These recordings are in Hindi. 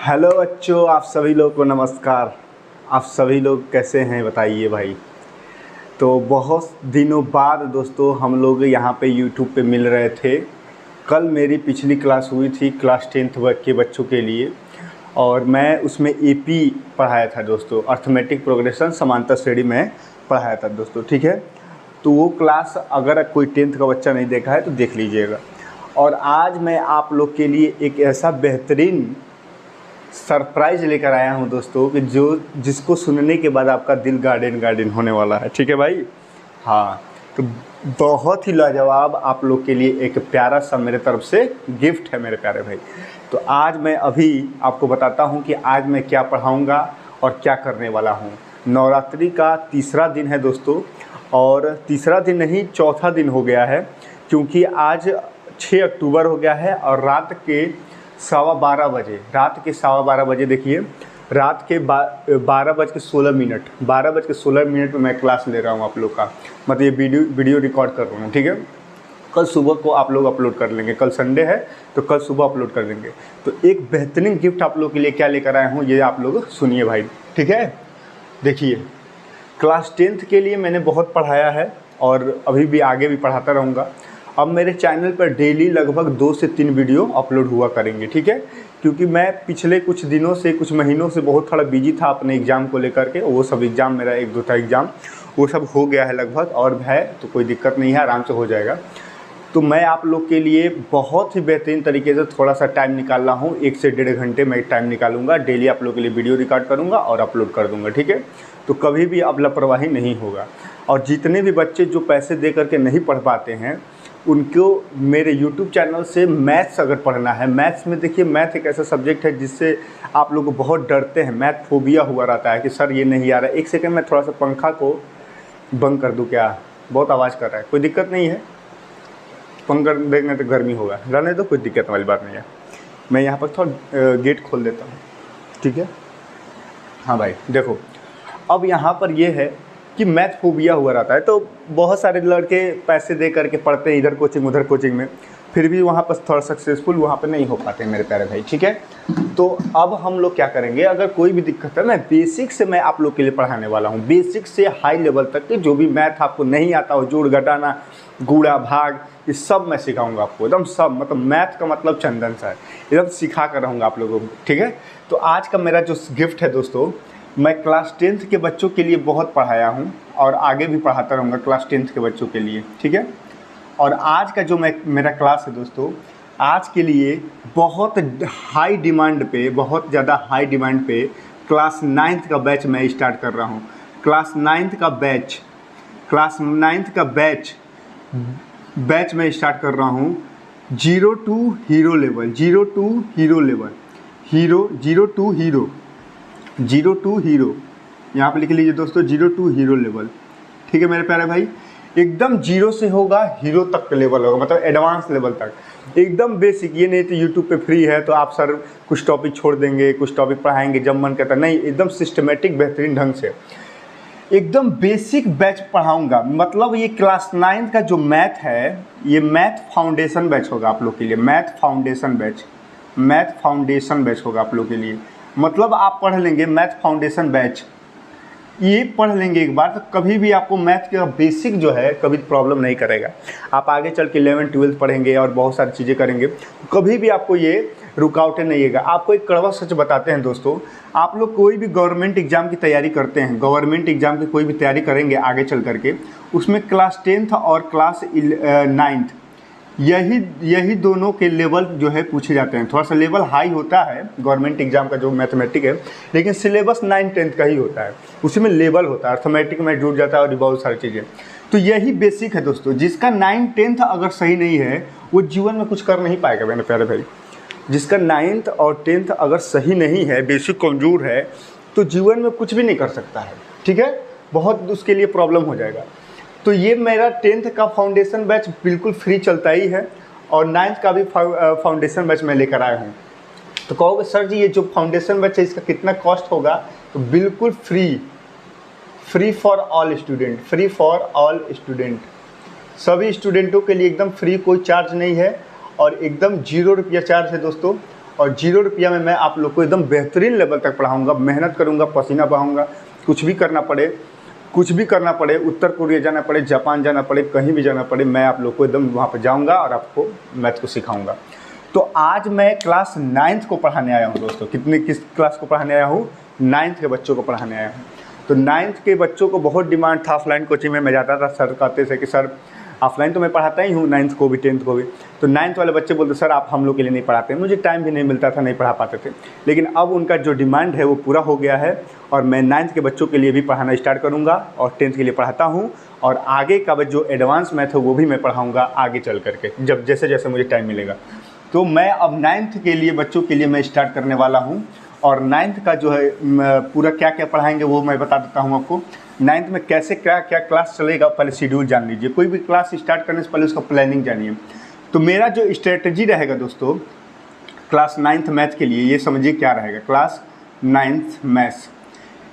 हेलो बच्चों, आप सभी लोग को नमस्कार। आप सभी लोग कैसे हैं बताइए भाई। तो बहुत दिनों बाद दोस्तों हम लोग यहाँ पे यूट्यूब पे मिल रहे थे। कल मेरी पिछली क्लास हुई थी, क्लास 10th के बच्चों के लिए, और मैं उसमें एपी पढ़ाया था दोस्तों। अर्थमेटिक प्रोग्रेशन समांतर श्रेणी में पढ़ाया था दोस्तों, ठीक है। तो वो क्लास अगर कोई 10th का बच्चा नहीं देखा है तो देख लीजिएगा। और आज मैं आप लोग के लिए एक ऐसा बेहतरीन सरप्राइज़ लेकर आया हूं दोस्तों कि जिसको सुनने के बाद आपका दिल गार्डन गार्डन होने वाला है, ठीक है भाई। हाँ, तो बहुत ही लाजवाब आप लोग के लिए एक प्यारा सा मेरे तरफ से गिफ्ट है मेरे प्यारे भाई। तो आज मैं अभी आपको बताता हूं कि आज मैं क्या पढ़ाऊंगा और क्या करने वाला हूं। नवरात्रि का तीसरा दिन है दोस्तों, और तीसरा दिन नहीं, चौथा दिन हो गया है, क्योंकि आज 6 अक्टूबर हो गया है। और रात के 12:15 बजे देखिए, रात के 12:16 में मैं क्लास ले रहा हूँ आप लोग का, मतलब ये वीडियो रिकॉर्ड कर रहा हूँ, ठीक है। कल सुबह को आप लोग अपलोड कर लेंगे, कल संडे है तो कल सुबह अपलोड कर देंगे। तो एक बेहतरीन गिफ्ट आप लोग के लिए क्या लेकर आया हूँ, ये आप लोग सुनिए भाई, ठीक है। देखिए, क्लास 10th के लिए मैंने बहुत पढ़ाया है और अभी भी आगे भी पढ़ाता रहूँगा। अब मेरे चैनल पर डेली लगभग 2 से 3 वीडियो अपलोड हुआ करेंगे, ठीक है। क्योंकि मैं पिछले कुछ दिनों से, कुछ महीनों से बहुत थोड़ा बिजी था अपने एग्ज़ाम को लेकर के। वो सब एग्ज़ाम, मेरा 1-2 था एग्ज़ाम, वो सब हो गया है लगभग, और है तो कोई दिक्कत नहीं है, आराम से हो जाएगा। तो मैं आप लोग के लिए बहुत ही बेहतरीन तरीके से थोड़ा सा टाइम निकाल रहा हूँ। 1 से 1.5 घंटे मैं टाइम निकालूंगा, डेली आप लोग के लिए वीडियो रिकॉर्ड करूँगा और अपलोड कर दूँगा, ठीक है। तो कभी भी अब लापरवाही नहीं होगा। और जितने भी बच्चे जो पैसे दे करके नहीं पढ़ पाते हैं, उनको मेरे YouTube चैनल से मैथ्स अगर पढ़ना है, मैथ्स में देखिए, मैथ एक ऐसा सब्जेक्ट है जिससे आप लोग बहुत डरते हैं, मैथ फोबिया हुआ रहता है कि सर ये नहीं आ रहा है। एक सेकंड में थोड़ा सा पंखा को बंद कर दूं क्या, बहुत आवाज़ कर रहा है। कोई दिक्कत नहीं है, पंखा देंगे तो गर्मी होगा, रहने दो, कोई दिक्कत वाली बात नहीं है। मैं यहाँ पर थोड़ा गेट खोल देता हूँ, ठीक है। हाँ भाई देखो, अब यहाँ पर ये है कि मैथ फोबिया हुआ रहता है, तो बहुत सारे लड़के पैसे दे करके पढ़ते हैं, इधर कोचिंग उधर कोचिंग में, फिर भी वहाँ पर थोड़ा सक्सेसफुल वहाँ पर नहीं हो पाते मेरे प्यारे भाई, ठीक है। तो अब हम लोग क्या करेंगे, अगर कोई भी दिक्कत है, मैं बेसिक से मैं आप लोग के लिए पढ़ाने वाला हूँ। बेसिक से हाई लेवल तक के जो भी मैथ आपको नहीं आता हो, जोड़ घटाना, गुणा भाग, ये सब मैं सिखाऊंगा आपको, एकदम सब। मतलब मैथ का मतलब चंदन सा है, एकदम सिखा कर रहूँगा आप लोगों को, ठीक है। तो आज का मेरा जो गिफ्ट है दोस्तों, मैं क्लास 10th के बच्चों के लिए बहुत पढ़ाया हूँ और आगे भी पढ़ाता रहूँगा क्लास 10th के बच्चों के लिए, ठीक है। और आज का जो मेरा क्लास है दोस्तों, आज के लिए बहुत हाई डिमांड पे, बहुत ज़्यादा हाई डिमांड पे क्लास 9th का बैच मैं स्टार्ट कर रहा हूँ। क्लास 9th का बैच मैं स्टार्ट कर रहा हूँ। 0 to hero level, 0 to hero, यहाँ पे लिख लीजिए दोस्तों, 0 to हीरो लेवल, ठीक है मेरे प्यारे भाई। एकदम 0 से होगा हीरो तक का लेवल होगा, मतलब एडवांस लेवल तक, एकदम बेसिक। ये नहीं तो यूट्यूब पे फ्री है तो आप सर कुछ टॉपिक छोड़ देंगे, कुछ टॉपिक पढ़ाएंगे जब मन करता, नहीं, एकदम सिस्टमेटिक बेहतरीन ढंग से एकदम बेसिक बैच पढ़ाऊंगा। मतलब ये क्लास 9th का जो मैथ है, ये मैथ फाउंडेशन बैच होगा आप लोग के लिए। मैथ फाउंडेशन बैच होगा आप लोग के लिए। मतलब आप पढ़ लेंगे मैथ फाउंडेशन बैच, ये पढ़ लेंगे एक बार, तो कभी भी आपको मैथ का बेसिक जो है कभी प्रॉब्लम नहीं करेगा। आप आगे चल के 11th 12th पढ़ेंगे और बहुत सारी चीज़ें करेंगे, कभी भी आपको ये रुकावटें नहीं आएगा। आपको एक कड़वा सच बताते हैं दोस्तों, आप लोग कोई भी गवर्नमेंट एग्जाम की तैयारी करते हैं, गवर्नमेंट एग्जाम की कोई भी तैयारी करेंगे आगे चल करके, उसमें क्लास 10th और क्लास 9th यही दोनों के लेवल जो है पूछे जाते हैं। थोड़ा सा लेवल हाई होता है गवर्नमेंट एग्जाम का जो मैथमेटिक है, लेकिन सिलेबस 9th-10th का ही होता है, उसी में लेवल होता है, अर्थमेटिक में जुड़ जाता है और बहुत सारी चीज़ें। तो यही बेसिक है दोस्तों। जिसका 9th-10th अगर सही नहीं है वो जीवन में कुछ कर नहीं पाएगा मेरे प्यारे भाई। जिसका 9th और 10th अगर सही नहीं है, बेसिक कमज़ोर है, तो जीवन में कुछ भी नहीं कर सकता है, ठीक है, बहुत उसके लिए प्रॉब्लम हो जाएगा। तो ये मेरा 10th का फाउंडेशन बैच बिल्कुल फ्री चलता ही है, और 9th का भी फाउंडेशन बैच मैं लेकर आया हूँ। तो कहोगे सर जी ये जो फाउंडेशन बैच है इसका कितना कॉस्ट होगा, तो बिल्कुल फ्री फॉर ऑल स्टूडेंट, सभी स्टूडेंटों के लिए एकदम फ्री, कोई चार्ज नहीं है, और एकदम 0 रुपया चार्ज है दोस्तों। और 0 रुपया में मैं आप लोग को एकदम बेहतरीन लेवल तक पढ़ाऊँगा। मेहनत करूँगा, पसीना बहाऊँगा, कुछ भी करना पड़े, उत्तर कोरिया जाना पड़े, जापान जाना पड़े, कहीं भी जाना पड़े, मैं आप लोग को एकदम वहाँ पर जाऊँगा और आपको मैथ को सिखाऊँगा। तो आज मैं क्लास 9th को पढ़ाने आया हूँ दोस्तों। किस क्लास को पढ़ाने आया हूँ? 9th के बच्चों को पढ़ाने आया हूँ। तो 9th के बच्चों को बहुत डिमांड था ऑफलाइन कोचिंग में। मैं जाता था, सर कहते थे कि सर ऑफलाइन तो मैं पढ़ाता ही हूँ, 9th को भी 10th को भी। तो 9th वाले बच्चे बोलते सर आप हम लोग के लिए नहीं पढ़ाते। मुझे टाइम भी नहीं मिलता था, नहीं पढ़ा पाते थे। लेकिन अब उनका जो डिमांड है वो पूरा हो गया है और मैं 9th के बच्चों के लिए भी पढ़ाना स्टार्ट करूँगा और 10th के लिए पढ़ाता हूँ। और आगे का जो एडवांस मैथ है वो भी मैं पढ़ाऊँगा आगे चल करके, जब जैसे जैसे मुझे टाइम मिलेगा। तो मैं अब 9th के लिए बच्चों के लिए मैं स्टार्ट करने वाला हूँ। और 9th का जो है पूरा क्या क्या पढ़ाएंगे वो मैं बता देता हूँ आपको। 9th में कैसे क्या क्या क्लास चलेगा पहले शेड्यूल जान लीजिए। कोई भी क्लास स्टार्ट करने से पहले उसका प्लानिंग जानिए। तो मेरा जो स्ट्रेटजी रहेगा दोस्तों क्लास 9th मैथ के लिए, ये समझिए क्या रहेगा। क्लास 9th मैथ्स,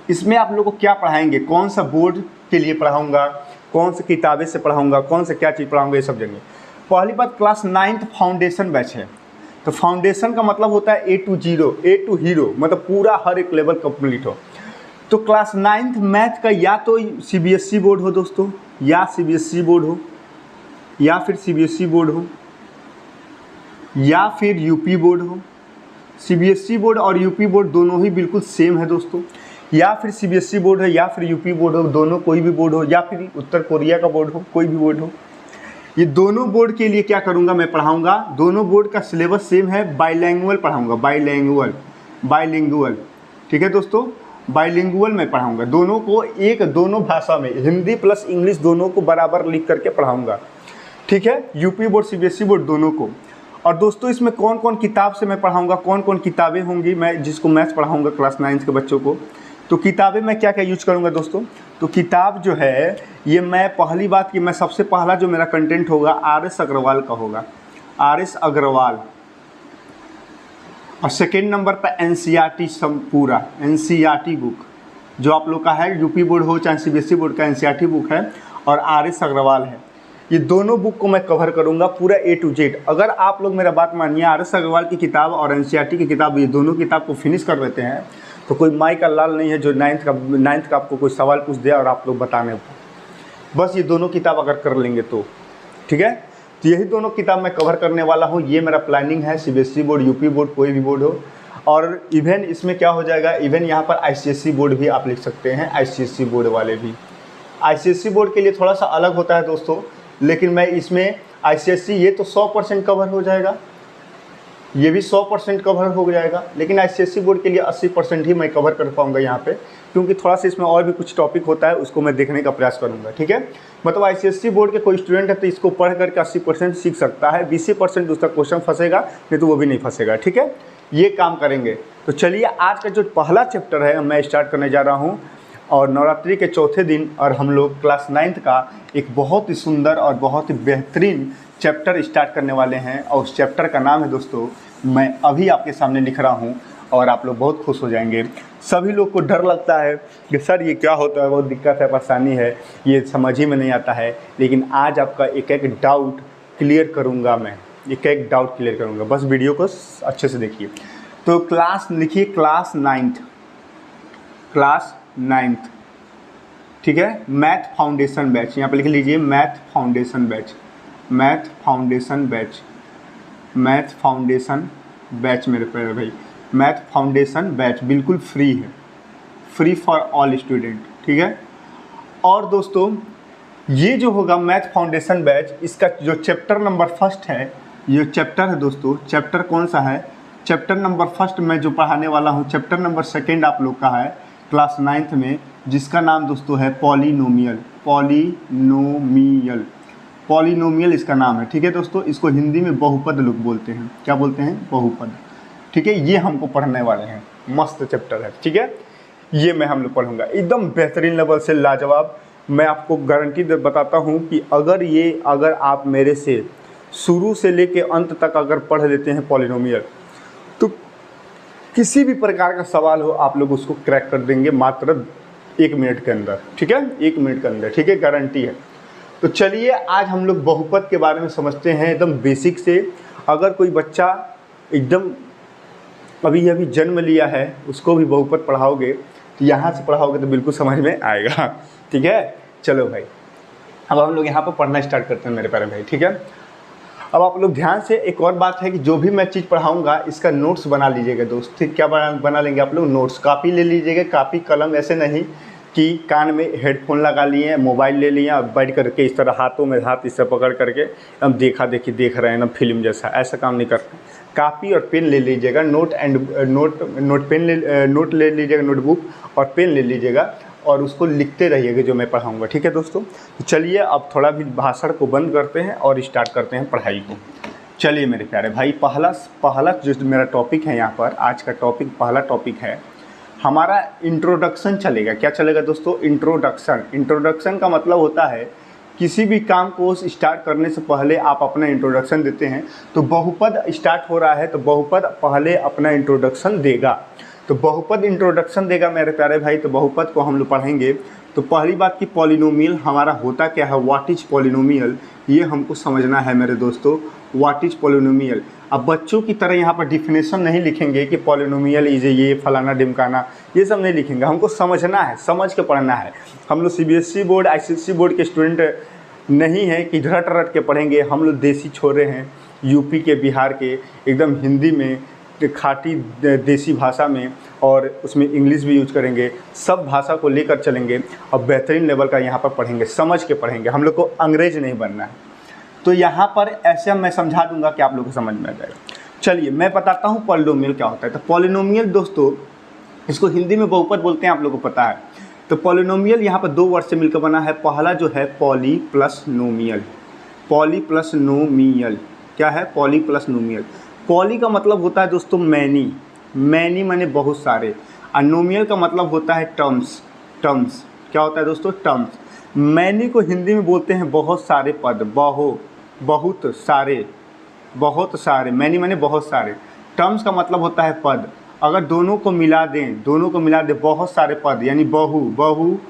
इसमें आप लोगों को क्या पढ़ाएंगे, कौन सा बोर्ड के लिए पढ़ाऊँगा, कौन सी किताबें से पढ़ाऊँगा, कौन सा क्या चीज़ पढ़ाऊँगा, ये सब जानिए। पहली बात, क्लास 9th फाउंडेशन बैच है। तो फाउंडेशन का मतलब होता है A to हीरो, मतलब पूरा हर एक लेवल कंप्लीट हो। तो क्लास 9th मैथ का या तो CBSE बोर्ड हो दोस्तों, या CBSE बोर्ड हो, या फिर CBSE बोर्ड हो, या फिर यूपी बोर्ड हो। CBSE बोर्ड और यूपी बोर्ड दोनों ही बिल्कुल सेम है दोस्तों। या फिर CBSE बोर्ड है या फिर यूपी बोर्ड हो, दोनों कोई भी बोर्ड हो, या फिर उत्तर कोरिया का बोर्ड हो, कोई भी बोर्ड हो। ये दोनों बोर्ड के लिए क्या करूँगा, मैं पढ़ाऊँगा। दोनों बोर्ड का सिलेबस सेम है, बाइलैंग्वेज पढ़ाऊँगा, बाइलिंगुअल। ठीक है दोस्तों, बाइलिंगुअल मैं पढ़ाऊँगा। दोनों को दोनों भाषा में, हिंदी प्लस इंग्लिश दोनों को बराबर लिख करके पढ़ाऊँगा। ठीक है, यूपी बोर्ड CBSE बोर्ड दोनों को। और दोस्तों इसमें कौन कौन किताब से मैं पढ़ाऊँगा, कौन कौन किताबें होंगी मैं जिसको मैथ्स पढ़ाऊँगा क्लास 9th के बच्चों को। तो किताबें मैं क्या क्या यूज करूँगा दोस्तों। तो किताब जो है ये मैं पहली बात कि मैं सबसे पहला जो मेरा कंटेंट होगा RS अग्रवाल का होगा, RS अग्रवाल। और सेकेंड नंबर पर NCERT पूरा NCERT बुक जो आप लोग का है, यूपी बोर्ड हो चाहे CBSE बोर्ड का NCERT बुक है और RS अग्रवाल है। ये दोनों बुक को मैं कवर करूँगा पूरा A to Z। अगर आप लोग मेरा बात मानिए, RS अग्रवाल की किताब और NCERT की किताब, ये दोनों किताब को फिनिश कर लेते हैं तो कोई माई का लाल नहीं है जो 9th का आपको कोई सवाल पूछ दिया और आप लोग बताने। बस ये दोनों किताब अगर कर लेंगे तो ठीक है। तो यही दोनों किताब मैं कवर करने वाला हूँ। ये मेरा प्लानिंग है, CBSE बोर्ड, यूपी बोर्ड, कोई भी बोर्ड हो। और इवन इसमें क्या हो जाएगा, इवन यहाँ पर ICSE बोर्ड भी आप लिख सकते हैं, ICSE बोर्ड वाले भी। ICSE बोर्ड के लिए थोड़ा सा अलग होता है दोस्तों, लेकिन मैं इसमें ICSE ये तो 100% कवर हो जाएगा, ये भी 100% कवर हो जाएगा। लेकिन ICSE बोर्ड के लिए 80% ही मैं कवर कर पाऊँगा यहाँ पे, क्योंकि थोड़ा सा इसमें और भी कुछ टॉपिक होता है, उसको मैं देखने का प्रयास करूँगा। ठीक है, मतलब ICSE बोर्ड के कोई स्टूडेंट है तो इसको पढ़ करके 80% सीख सकता है, 20% उसका क्वेश्चन फंसेगा, नहीं तो वो भी नहीं फंसेगा। ठीक है, ये काम करेंगे। तो चलिए आज का जो पहला चैप्टर है मैं स्टार्ट करने जा रहा हूँ। और नवरात्रि के चौथे दिन और हम लोग क्लास 9th का एक बहुत ही सुंदर और बहुत ही बेहतरीन चैप्टर स्टार्ट करने वाले हैं। और उस चैप्टर का नाम है दोस्तों, मैं अभी आपके सामने लिख रहा हूँ और आप लोग बहुत खुश हो जाएंगे। सभी लोग को डर लगता है कि सर ये क्या होता है, बहुत दिक्कत है, परेशानी है, ये समझ ही में नहीं आता है। लेकिन आज आपका एक एक डाउट क्लियर करूँगा, मैं एक एक डाउट क्लियर करूँगा। बस वीडियो को अच्छे से देखिए। तो क्लास लिखिए, क्लास 9th, ठीक है, मैथ फाउंडेशन बैच। यहाँ पे लिख लीजिए math foundation batch, math foundation batch मेरे प्यारे भाई। मैथ फाउंडेशन बैच बिल्कुल फ्री है, फ्री फॉर ऑल स्टूडेंट। ठीक है, और दोस्तों ये जो होगा मैथ फाउंडेशन बैच, इसका जो चैप्टर नंबर 1 है, ये चैप्टर है दोस्तों, चैप्टर कौन सा है, चैप्टर नंबर 1 मैं जो पढ़ाने वाला हूँ, चैप्टर नंबर 2 आप लोग का है क्लास 9th में, जिसका नाम दोस्तों है पॉलिनोमियल इसका नाम है। ठीक है दोस्तों, इसको हिंदी में बहुपद लोग बोलते हैं। क्या बोलते हैं? बहुपद। ठीक है, ये हमको पढ़ने वाले हैं, मस्त चैप्टर है। ठीक है, ये मैं हम लोग पढ़ूंगा एकदम बेहतरीन लेवल से, लाजवाब। मैं आपको गारंटी बताता हूँ कि अगर आप मेरे से शुरू से लेके अंत तक अगर पढ़ लेते हैं पॉलिनोमियल, तो किसी भी प्रकार का सवाल हो आप लोग उसको क्रैक कर देंगे मात्र 1 मिनट के अंदर। ठीक है, 1 मिनट के अंदर। ठीक है, गारंटी है। तो चलिए आज हम लोग बहुपद के बारे में समझते हैं एकदम बेसिक से। अगर कोई बच्चा एकदम अभी अभी जन्म लिया है उसको भी बहुपद पढ़ाओगे तो यहाँ से पढ़ाओगे तो बिल्कुल समझ में आएगा। ठीक है, चलो भाई अब हम लोग यहाँ पर पढ़ना स्टार्ट करते हैं मेरे प्यारे भाई। ठीक है, अब आप लोग ध्यान से, एक और बात है कि जो भी मैं चीज़ पढ़ाऊँगा इसका नोट्स बना लीजिएगा दोस्त। ठीक, क्या बना लेंगे आप लोग? नोट्स। कापी ले लीजिएगा, कापी कलम, ऐसे नहीं कि कान में हेडफोन लगा लिए, मोबाइल ले लिया, अब बैठ करके इस तरह हाथों में हाथ इससे पकड़ करके हम देख रहे हैं ना फिल्म जैसा, ऐसा काम नहीं करते। कापी और पेन ले लीजिएगा, नोट ले लीजिएगा, नोटबुक और पेन ले लीजिएगा और उसको लिखते रहिएगा जो मैं पढ़ाऊँगा। ठीक है दोस्तों, तो चलिए अब थोड़ा भी भाषण को बंद करते हैं और स्टार्ट करते हैं पढ़ाई को। चलिए मेरे प्यारे भाई, पहला जो मेरा टॉपिक है यहाँ पर, आज का टॉपिक, पहला टॉपिक है हमारा इंट्रोडक्शन चलेगा। क्या चलेगा दोस्तों? इंट्रोडक्शन। इंट्रोडक्शन का मतलब होता है किसी भी काम को स्टार्ट करने से पहले आप अपना इंट्रोडक्शन देते हैं। तो बहुपद स्टार्ट हो रहा है तो बहुपद पहले अपना इंट्रोडक्शन देगा। तो बहुपद इंट्रोडक्शन देगा मेरे प्यारे भाई। तो बहुपद को हम लोग पढ़ेंगे। तो पहली बात कि पॉलिनोमियल हमारा होता क्या है, व्हाट इज पॉलिनोमियल, ये हमको समझना है मेरे दोस्तों। What is polynomial. अब बच्चों की तरह यहाँ पर डिफिनेशन नहीं लिखेंगे कि पॉलिनोमियल इज ये फलाना ढिमकाना, ये सब नहीं लिखेंगे। हमको समझना है, समझ के पढ़ना है। हम लोग CBSE बोर्ड ICSE बोर्ड के स्टूडेंट नहीं है कि रट के पढ़ेंगे। हम लोग देसी छोरे हैं, यूपी के, बिहार के, एकदम हिंदी में, खाटी देसी भाषा में, और उसमें इंग्लिश भी यूज करेंगे। सब भाषा को लेकर चलेंगे और बेहतरीन लेवल का यहाँ पर पढ़ेंगे, समझ के पढ़ेंगे। हम लोग को अंग्रेज नहीं बनना है। तो यहाँ पर ऐसे मैं समझा दूंगा कि आप लोगों को समझ में आ जाएगा। चलिए मैं बताता हूँ पॉलिनोमियल क्या होता है। तो पॉलिनोमियल दोस्तों, इसको हिंदी में बहुपद बोलते हैं, आप लोगों को पता है। तो पॉलिनोमियल यहाँ पर दो वर्ड से मिलकर बना है। पहला जो है पॉली प्लस नोमियल। पॉली प्लस नोमियल क्या है? Poly plus नोमियल। पॉली का मतलब होता है दोस्तों मैनी, मैनी माने बहुत सारे, और नोमियल का मतलब होता है टर्म्स। टर्म्स क्या होता है दोस्तों? टर्म्स। मैनी को हिंदी में बोलते हैं बहुत सारे पद, बहुत सारे, बहुत सारे। मैनी माने बहुत सारे। टर्म्स का मतलब होता है पद। अगर दोनों को मिला दें, बहुत सारे पद, यानी बहुपद,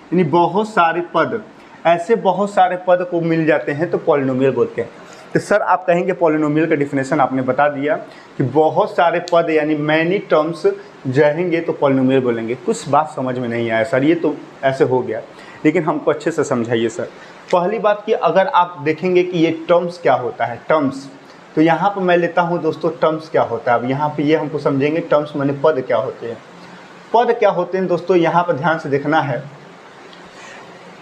यानी बहुत सारे पद, ऐसे बहुत सारे पद को मिल जाते हैं तो पॉलिनोमियल बोलते हैं। तो सर आप कहेंगे पॉलिनोमियल का डिफिनेशन आपने बता दिया कि बहुत सारे पद यानी मैनी टर्म्स रहेंगे तो पॉलिनोमियल बोलेंगे। कुछ बात समझ में नहीं आया सर, ये तो ऐसे हो गया, लेकिन हमको अच्छे से समझाइए सर। पहली बात कि अगर आप देखेंगे कि ये टर्म्स क्या होता है, टर्म्स, तो यहाँ पर मैं लेता हूँ दोस्तों टर्म्स क्या होता है। अब यहाँ पे ये हमको समझेंगे टर्म्स माने पद क्या होते हैं। पद क्या होते हैं दोस्तों, यहाँ पर ध्यान से देखना है।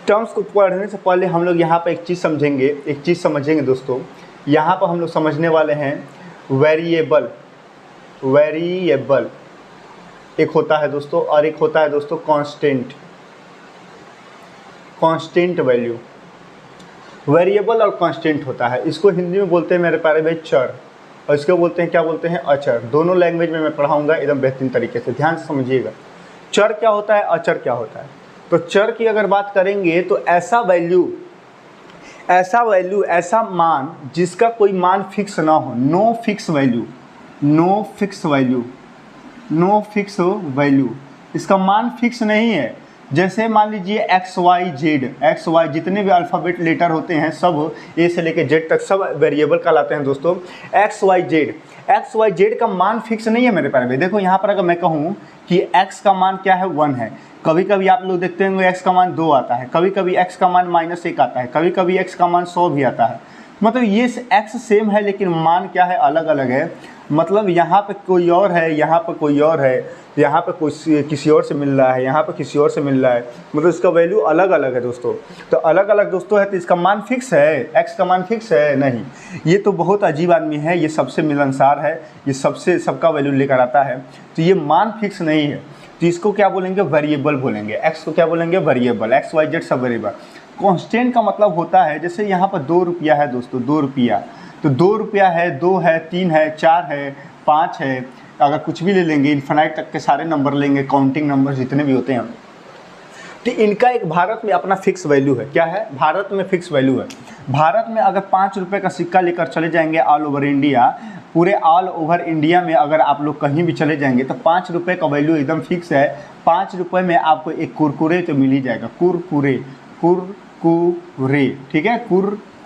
टर्म्स को पढ़ने से पहले हम लोग यहाँ पर एक चीज़ समझेंगे दोस्तों। यहाँ पर हम लोग समझने वाले हैं वेरिएबल। वेरिएबल एक होता है दोस्तों, और एक होता है दोस्तों कांस्टेंट, कांस्टेंट वैल्यू। वेरिएबल और कांस्टेंट होता है, इसको हिंदी में बोलते हैं मेरे प्यारे भाई चर, और इसको बोलते हैं, क्या बोलते हैं? अचर। दोनों लैंग्वेज में मैं पढ़ाऊंगा एकदम बेहतरीन तरीके से, ध्यान से समझिएगा। चर क्या होता है, अचर क्या होता है। तो चर की अगर बात करेंगे तो ऐसा वैल्यू, ऐसा मान जिसका कोई मान फिक्स ना हो, नो फिक्स वैल्यू, इसका मान फिक्स नहीं है। जैसे मान लीजिए XY जितने भी अल्फ़ाबेट लेटर होते हैं सब A से लेकर Z तक सब वेरिएबल कहलाते हैं दोस्तों। XYZ का मान फिक्स नहीं है मेरे प्यारे भाई। देखो यहाँ पर अगर मैं कहूँ कि X का मान क्या है, 1 है, कभी कभी आप लोग देखते होंगे X का मान 2 आता है, कभी कभी X का मान -1 आता है, कभी कभी X का मान 100 भी आता है। मतलब ये X सेम है लेकिन मान क्या है, अलग अलग है। मतलब यहाँ पे कोई और है, यहाँ पे कोई और है, यहाँ पे कोई किसी और से मिल रहा है, यहाँ पे किसी और से मिल रहा है, मतलब इसका वैल्यू अलग अलग है दोस्तों। तो अलग अलग दोस्तों है तो इसका मान फिक्स है, X का मान फिक्स है नहीं। ये तो बहुत अजीब आदमी है, ये सबसे मिलनसार है, ये सबका वैल्यू लेकर आता है, तो ये मान फिक्स नहीं है। तो इसको क्या बोलेंगे, वेरिएबल बोलेंगे। X को क्या बोलेंगे, वेरिएबल। XYZ सब वेरिएबल। कांस्टेंट का मतलब होता है, जैसे यहाँ पर 2 रुपया है दोस्तों, 2 रुपया, तो 2 रुपया है, 2 है, 3 है, 4 है, 5 है, अगर कुछ भी ले लेंगे, इन्फिनाइट तक के सारे नंबर लेंगे, काउंटिंग नंबर जितने भी होते हैं, तो इनका एक भारत में अपना फिक्स वैल्यू है। क्या है, भारत में फिक्स वैल्यू है। भारत में अगर 5 रुपये का सिक्का लेकर चले जाएंगे ऑल ओवर इंडिया, पूरे ऑल ओवर इंडिया में अगर आप लोग कहीं भी चले जाएंगे तो 5 रुपये का वैल्यू एकदम फिक्स है। 5 रुपये में आपको एक कुरकुरे तो मिल ही जाएगा, कुरकुरे, ठीक है,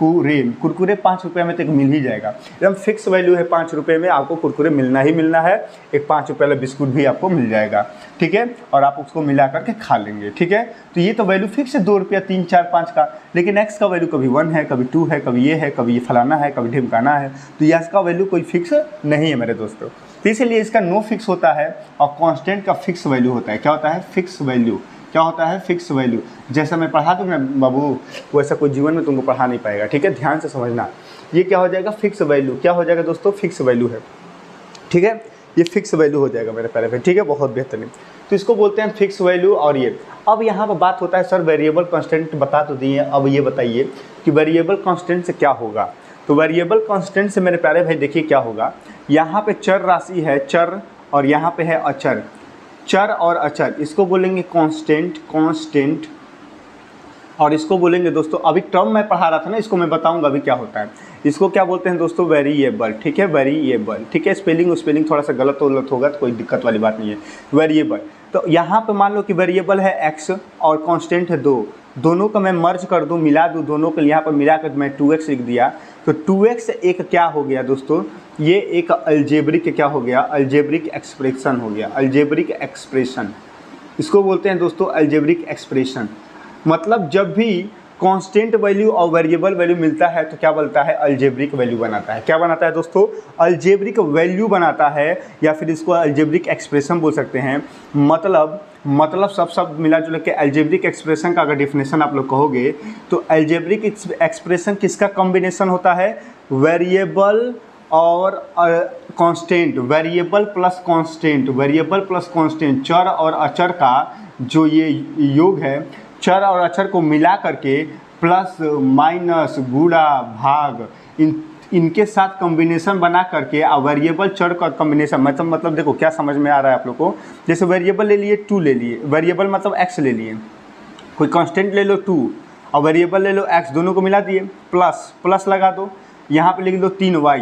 कुरकुरे 5 रुपये में तो मिल ही जाएगा, एकदम फिक्स वैल्यू है 5 रुपये में आपको कुरकुरे मिलना ही मिलना है। एक 5 रुपये वाला बिस्कुट भी आपको मिल जाएगा, ठीक है, और आप उसको मिला करके खा लेंगे, ठीक है। तो ये तो वैल्यू फिक्स है 2 रुपया 3, 4, 5 का, लेकिन एक्स का वैल्यू कभी 1 है, कभी 2 है, कभी ये है, कभी ये फलाना है, कभी ढिमकाना है। तो ये इसका वैल्यू कोई फिक्स नहीं है मेरे दोस्तों। तो इसीलिए इसका नो फिक्स होता है और कांस्टेंट का फिक्स वैल्यू होता है। क्या होता है? Fix value. क्या होता है? Fix value. जैसा मैं पढ़ा दूँ ना बाबू, वैसा कोई जीवन में तुमको पढ़ा नहीं पाएगा, ठीक है, ध्यान से समझना। ये क्या हो जाएगा? Fix value. क्या हो जाएगा दोस्तों? फिक्स वैल्यू है, ठीक है, ये फिक्स वैल्यू हो जाएगा मेरे प्यारे भाई, ठीक है, बहुत बेहतरीन। तो इसको बोलते हैं फिक्स वैल्यू। और ये अब यहाँ पर बात होता है सर वेरिएबल कांस्टेंट बता तो दिए, अब ये बताइए कि वेरिएबल कांस्टेंट से क्या होगा। तो वेरिएबल कांस्टेंट से मेरे प्यारे भाई देखिए क्या होगा, यहाँ पे चर राशि है, चर, और यहाँ पे है अचर। चर और अचर, इसको बोलेंगे कांस्टेंट, कांस्टेंट, और इसको बोलेंगे दोस्तों, अभी टर्म मैं पढ़ा रहा था ना, इसको मैं बताऊंगा अभी क्या होता है। इसको क्या बोलते हैं दोस्तों? वेरिएबल, ठीक है, वेरिएबल, ठीक है। स्पेलिंग थोड़ा सा गलत होगा तो कोई दिक्कत वाली बात नहीं है, वेरिएबल। तो यहाँ पे मान लो कि वेरिएबल है एक्स और कांस्टेंट है 2, दोनों का मैं मर्ज कर दूँ, मिला दूँ दोनों को, यहाँ पर मिला कर मैं 2x लिख दिया। तो 2x एक क्या हो गया दोस्तों? ये एक अलजेब्रिक क्या हो गया? अलजेब्रिक एक्सप्रेशन हो गया, अलजेब्रिक एक्सप्रेशन। इसको बोलते हैं दोस्तों अलजेब्रिक एक्सप्रेशन। मतलब जब भी कांस्टेंट वैल्यू और वेरिएबल वैल्यू मिलता है तो क्या बनता है? अलजेब्रिक वैल्यू बनाता है। क्या बनाता है दोस्तों? अलजेब्रिक वैल्यू बनाता है, या फिर इसको अलजेब्रिक एक्सप्रेशन बोल सकते हैं। मतलब सब मिला जुला के अलजेब्रिक एक्सप्रेशन का अगर डेफिनेशन आप लोग कहोगे तो अलजेब्रिक एक्सप्रेशन किसका कॉम्बिनेशन होता है? वेरिएबल और constant, variable plus constant, variable plus constant, चर और अचर का जो ये योग है, चर और अचर को मिला करके प्लस माइनस गुणा भाग इनके साथ कॉम्बिनेशन बना करके वेरिएबल चर का कॉम्बिनेशन, मतलब देखो क्या समझ में आ रहा है आप लोग को। जैसे वेरिएबल ले लिए 2 ले लिए, वेरिएबल मतलब x ले लिए, कोई कांस्टेंट ले लो 2 और वेरिएबल ले लो x, दोनों को मिला दिए, प्लस लगा दो, यहाँ पे लिख दो 3y,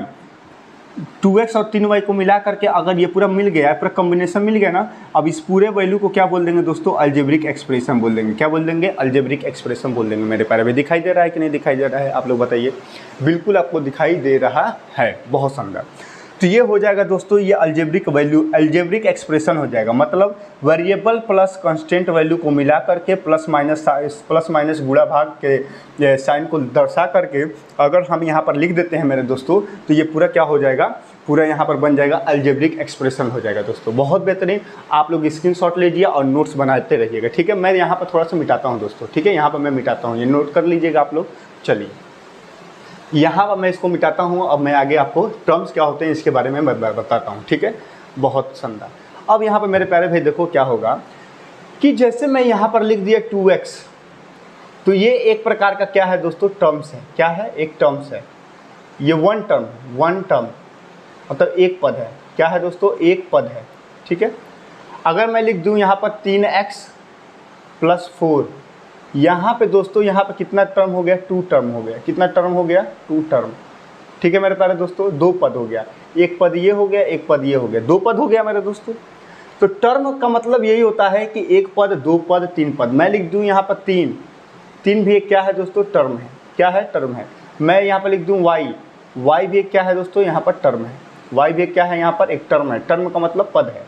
2x और 3y को मिला करके अगर ये पूरा मिल गया, पूरा कॉम्बिनेशन मिल गया ना, अब इस पूरे वैल्यू को क्या बोल देंगे दोस्तों? अलजेब्रिक एक्सप्रेशन बोल देंगे। क्या बोल देंगे? अलजेब्रिक एक्सप्रेशन बोल देंगे। मेरे प्यारे भाई दिखाई दे रहा है कि नहीं दिखाई दे रहा है? आप लोग बताइए। बिल्कुल आपको दिखाई दे रहा है, बहुत शानदार। तो ये हो जाएगा दोस्तों, ये अलजेब्रिक वैल्यू, अलजेब्रिक एक्सप्रेशन हो जाएगा। मतलब वेरिएबल प्लस कांस्टेंट वैल्यू को मिला करके प्लस माइनस गुणा भाग के साइन को दर्शा करके अगर हम यहाँ पर लिख देते हैं मेरे दोस्तों, तो ये पूरा क्या हो जाएगा? पूरा यहाँ पर बन जाएगा अलजेब्रिक एक्सप्रेशन हो जाएगा दोस्तों। बहुत बेहतरीन। आप लोग स्क्रीनशॉट लीजिए और नोट्स बनाते रहिएगा, ठीक है। मैं यहाँ पर थोड़ा सा मिटाता हूँ दोस्तों, ठीक है, यहाँ पर मैं मिटाता हूँ, ये नोट कर लीजिएगा आप लोग। चलिए यहाँ पर मैं इसको मिटाता हूँ, अब मैं आगे आपको टर्म्स क्या होते हैं इसके बारे में मैं बताता हूँ, ठीक है। बहुत शानदार। अब यहाँ पर मेरे प्यारे भाई देखो क्या होगा कि जैसे मैं यहाँ पर लिख दिया 2x, तो ये एक प्रकार का क्या है दोस्तों? टर्म्स है। क्या है? एक टर्म्स है। ये वन टर्म मतलब एक पद है। क्या है दोस्तों? एक पद है, ठीक है। अगर मैं लिख दूँ यहाँ पर 3x + 4, यहाँ पे दोस्तों यहाँ पे कितना टर्म हो गया? 2 टर्म हो गया। कितना टर्म हो गया? 2 टर्म, ठीक है मेरे प्यारे दोस्तों। 2 पद हो गया, एक पद ये हो गया, एक पद ये हो गया, 2 पद हो गया मेरे दोस्तों। तो टर्म का मतलब यही होता है कि एक पद, 2 पद, 3 पद। मैं लिख दूँ यहाँ पर 3 भी एक क्या है दोस्तों? टर्म है। क्या है? टर्म है। मैं यहाँ पर लिख दूँ y भी एक क्या है दोस्तों? यहाँ पर टर्म है। y भी एक क्या है? यहाँ पर एक टर्म है। टर्म का मतलब पद है।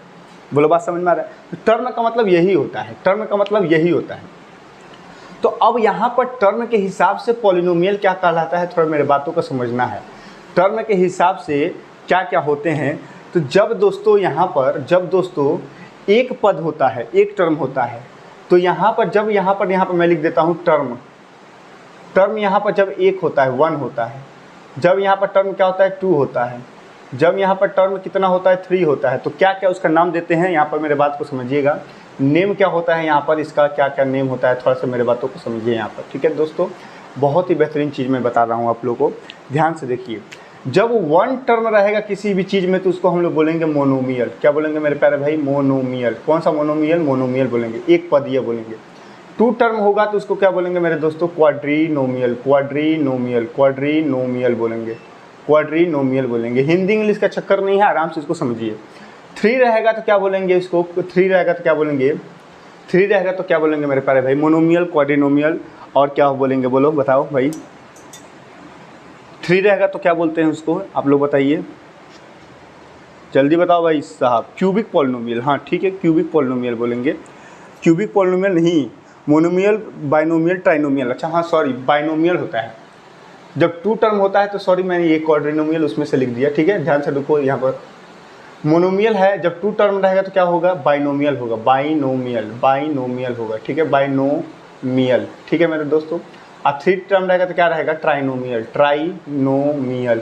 बोलो बात समझ में आ रहा है? तो टर्म का मतलब यही होता है, टर्म का मतलब यही होता है। तो अब यहाँ पर टर्म के हिसाब से पॉलिनोमियल क्या कहलाता है, थोड़ा मेरे बातों को समझना है। टर्म के हिसाब से क्या क्या होते हैं? तो जब दोस्तों यहाँ पर एक पद होता है, एक टर्म होता है, तो यहाँ पर मैं लिख देता हूँ टर्म यहाँ पर जब 1 होता है, 1 होता है। जब यहाँ पर टर्म क्या होता है? 2 होता है। जब यहाँ पर टर्म कितना होता है? 3 होता है। तो क्या क्या उसका नाम देते हैं, यहाँ पर मेरे बात को समझिएगा। नेम क्या होता है यहाँ पर, इसका क्या क्या नेम होता है, थोड़ा सा मेरे बातों को समझिए यहाँ पर, ठीक है दोस्तों। बहुत ही बेहतरीन चीज़ मैं बता रहा हूँ आप लोगों को, ध्यान से देखिए। जब 1 टर्म रहेगा किसी भी चीज़ में तो उसको हम लोग बोलेंगे मोनोमियल। क्या बोलेंगे मेरे प्यारे भाई? मोनोमियल। कौन सा मोनोमियल? मोनोमियल बोलेंगे, एक पदीय बोलेंगे। 2 टर्म होगा तो उसको क्या बोलेंगे मेरे दोस्तों? क्वाड्रीनोमियल बोलेंगे, क्वाड्रीनोमियल बोलेंगे। हिंदी इंग्लिश का चक्कर नहीं है, आराम से इसको समझिए। 3 रहेगा तो क्या बोलेंगे इसको? 3 रहेगा तो क्या बोलेंगे मेरे प्यारे भाई? मोनोमियल, क्वाड्रीनोमियल, और क्या बोलेंगे? बोलो बताओ भाई। 3 रहेगा तो क्या बोलते हैं उसको, आप लोग बताइए, जल्दी बताओ भाई साहब। क्यूबिक पॉलिनोमियल, हाँ ठीक है, क्यूबिक पॉलिनोमियल बोलेंगे। क्यूबिक पॉलिनोमियल नहीं, मोनोमियल, बाइनोमियल, ट्राइनोमियल। अच्छा हाँ सॉरी, बाइनोमियल होता है जब 2 टर्म होता है, तो सॉरी मैंने ये क्वाड्रिनोमियल उसमें से लिख दिया, ठीक है, ध्यान से देखो यहाँ पर। मोनोमियल है जब 2 टर्म रहेगा तो क्या होगा, बाइनोमियल होगा, बाइनोमियल, बाइनोमियल होगा, ठीक है, बाइनोमियल, ठीक है मेरे दोस्तों। और 3 टर्म रहेगा तो क्या रहेगा, ट्राइनोमियल, ट्राइनोमियल,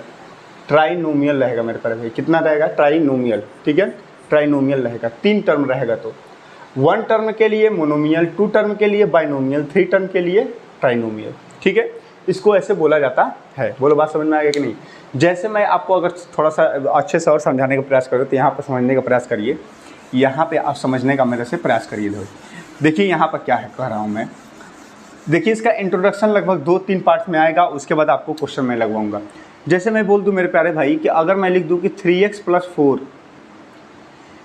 ट्राइनोमियल रहेगा मेरे पास भाई, कितना रहेगा, ट्राइनोमियल, ठीक है, ट्राइनोमियल रहेगा। 3 टर्म रहेगा तो 1 टर्म के लिए मोनोमियल, 2 टर्म के लिए बाइनोमियल, 3 टर्म के लिए ट्राइनोमियल, ठीक है, इसको ऐसे बोला जाता है। बोलो बात समझ में आ गया कि नहीं। जैसे मैं आपको अगर थोड़ा सा अच्छे से और समझाने का प्रयास करूँ तो यहाँ पर समझने का प्रयास करिए, यहाँ पे आप समझने का मेरे से प्रयास करिए। देखिए यहाँ पर क्या है कह रहा हूँ मैं, देखिए इसका इंट्रोडक्शन लगभग 2-3 पार्ट्स में आएगा, उसके बाद आपको क्वेश्चन में लगवाऊंगा। जैसे मैं बोल दूं मेरे प्यारे भाई कि अगर मैं लिख दूं कि 3x + 4,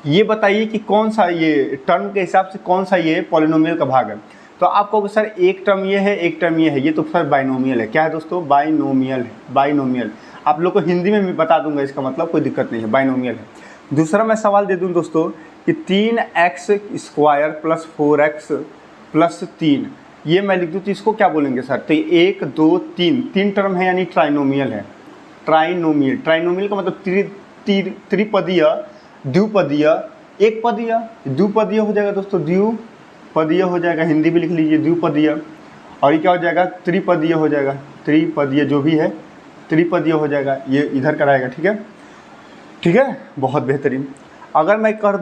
ये बताइए कि कौन सा ये टर्म के हिसाब से कौन सा ये पॉलिनोमियल का भाग है। तो आप कहोगे सर एक टर्म ये है, एक टर्म ये है, ये तो सर बाइनोमियल है। क्या है दोस्तों, बाइनोमियल है, बाइनोमियल। आप लोग को हिंदी में भी बता दूंगा, इसका मतलब कोई दिक्कत नहीं है, बाइनोमियल है। दूसरा मैं सवाल दे दूं दोस्तों कि 3x² + 4x + 3, ये मैं लिख दूँ तो इसको क्या बोलेंगे सर, तो 1 2 3 टर्म है यानी ट्राइनोमियल है। ट्राइनोमियल, ट्राइनोमियल का मतलब त्रिपदीय, द्विपदीय, एक पदीय, द्विपदीय हो जाएगा दोस्तों, द्विपदीय हो जाएगा, हिंदी भी लिख लीजिए द्विपदीय। और ये क्या हो जाएगा, त्रिपदीय हो जाएगा, त्रिपदीय जो भी है त्रिपदीय हो जाएगा, ये इधर का रहेगा, ठीक है, ठीक है, बहुत बेहतरीन। अगर मैं कह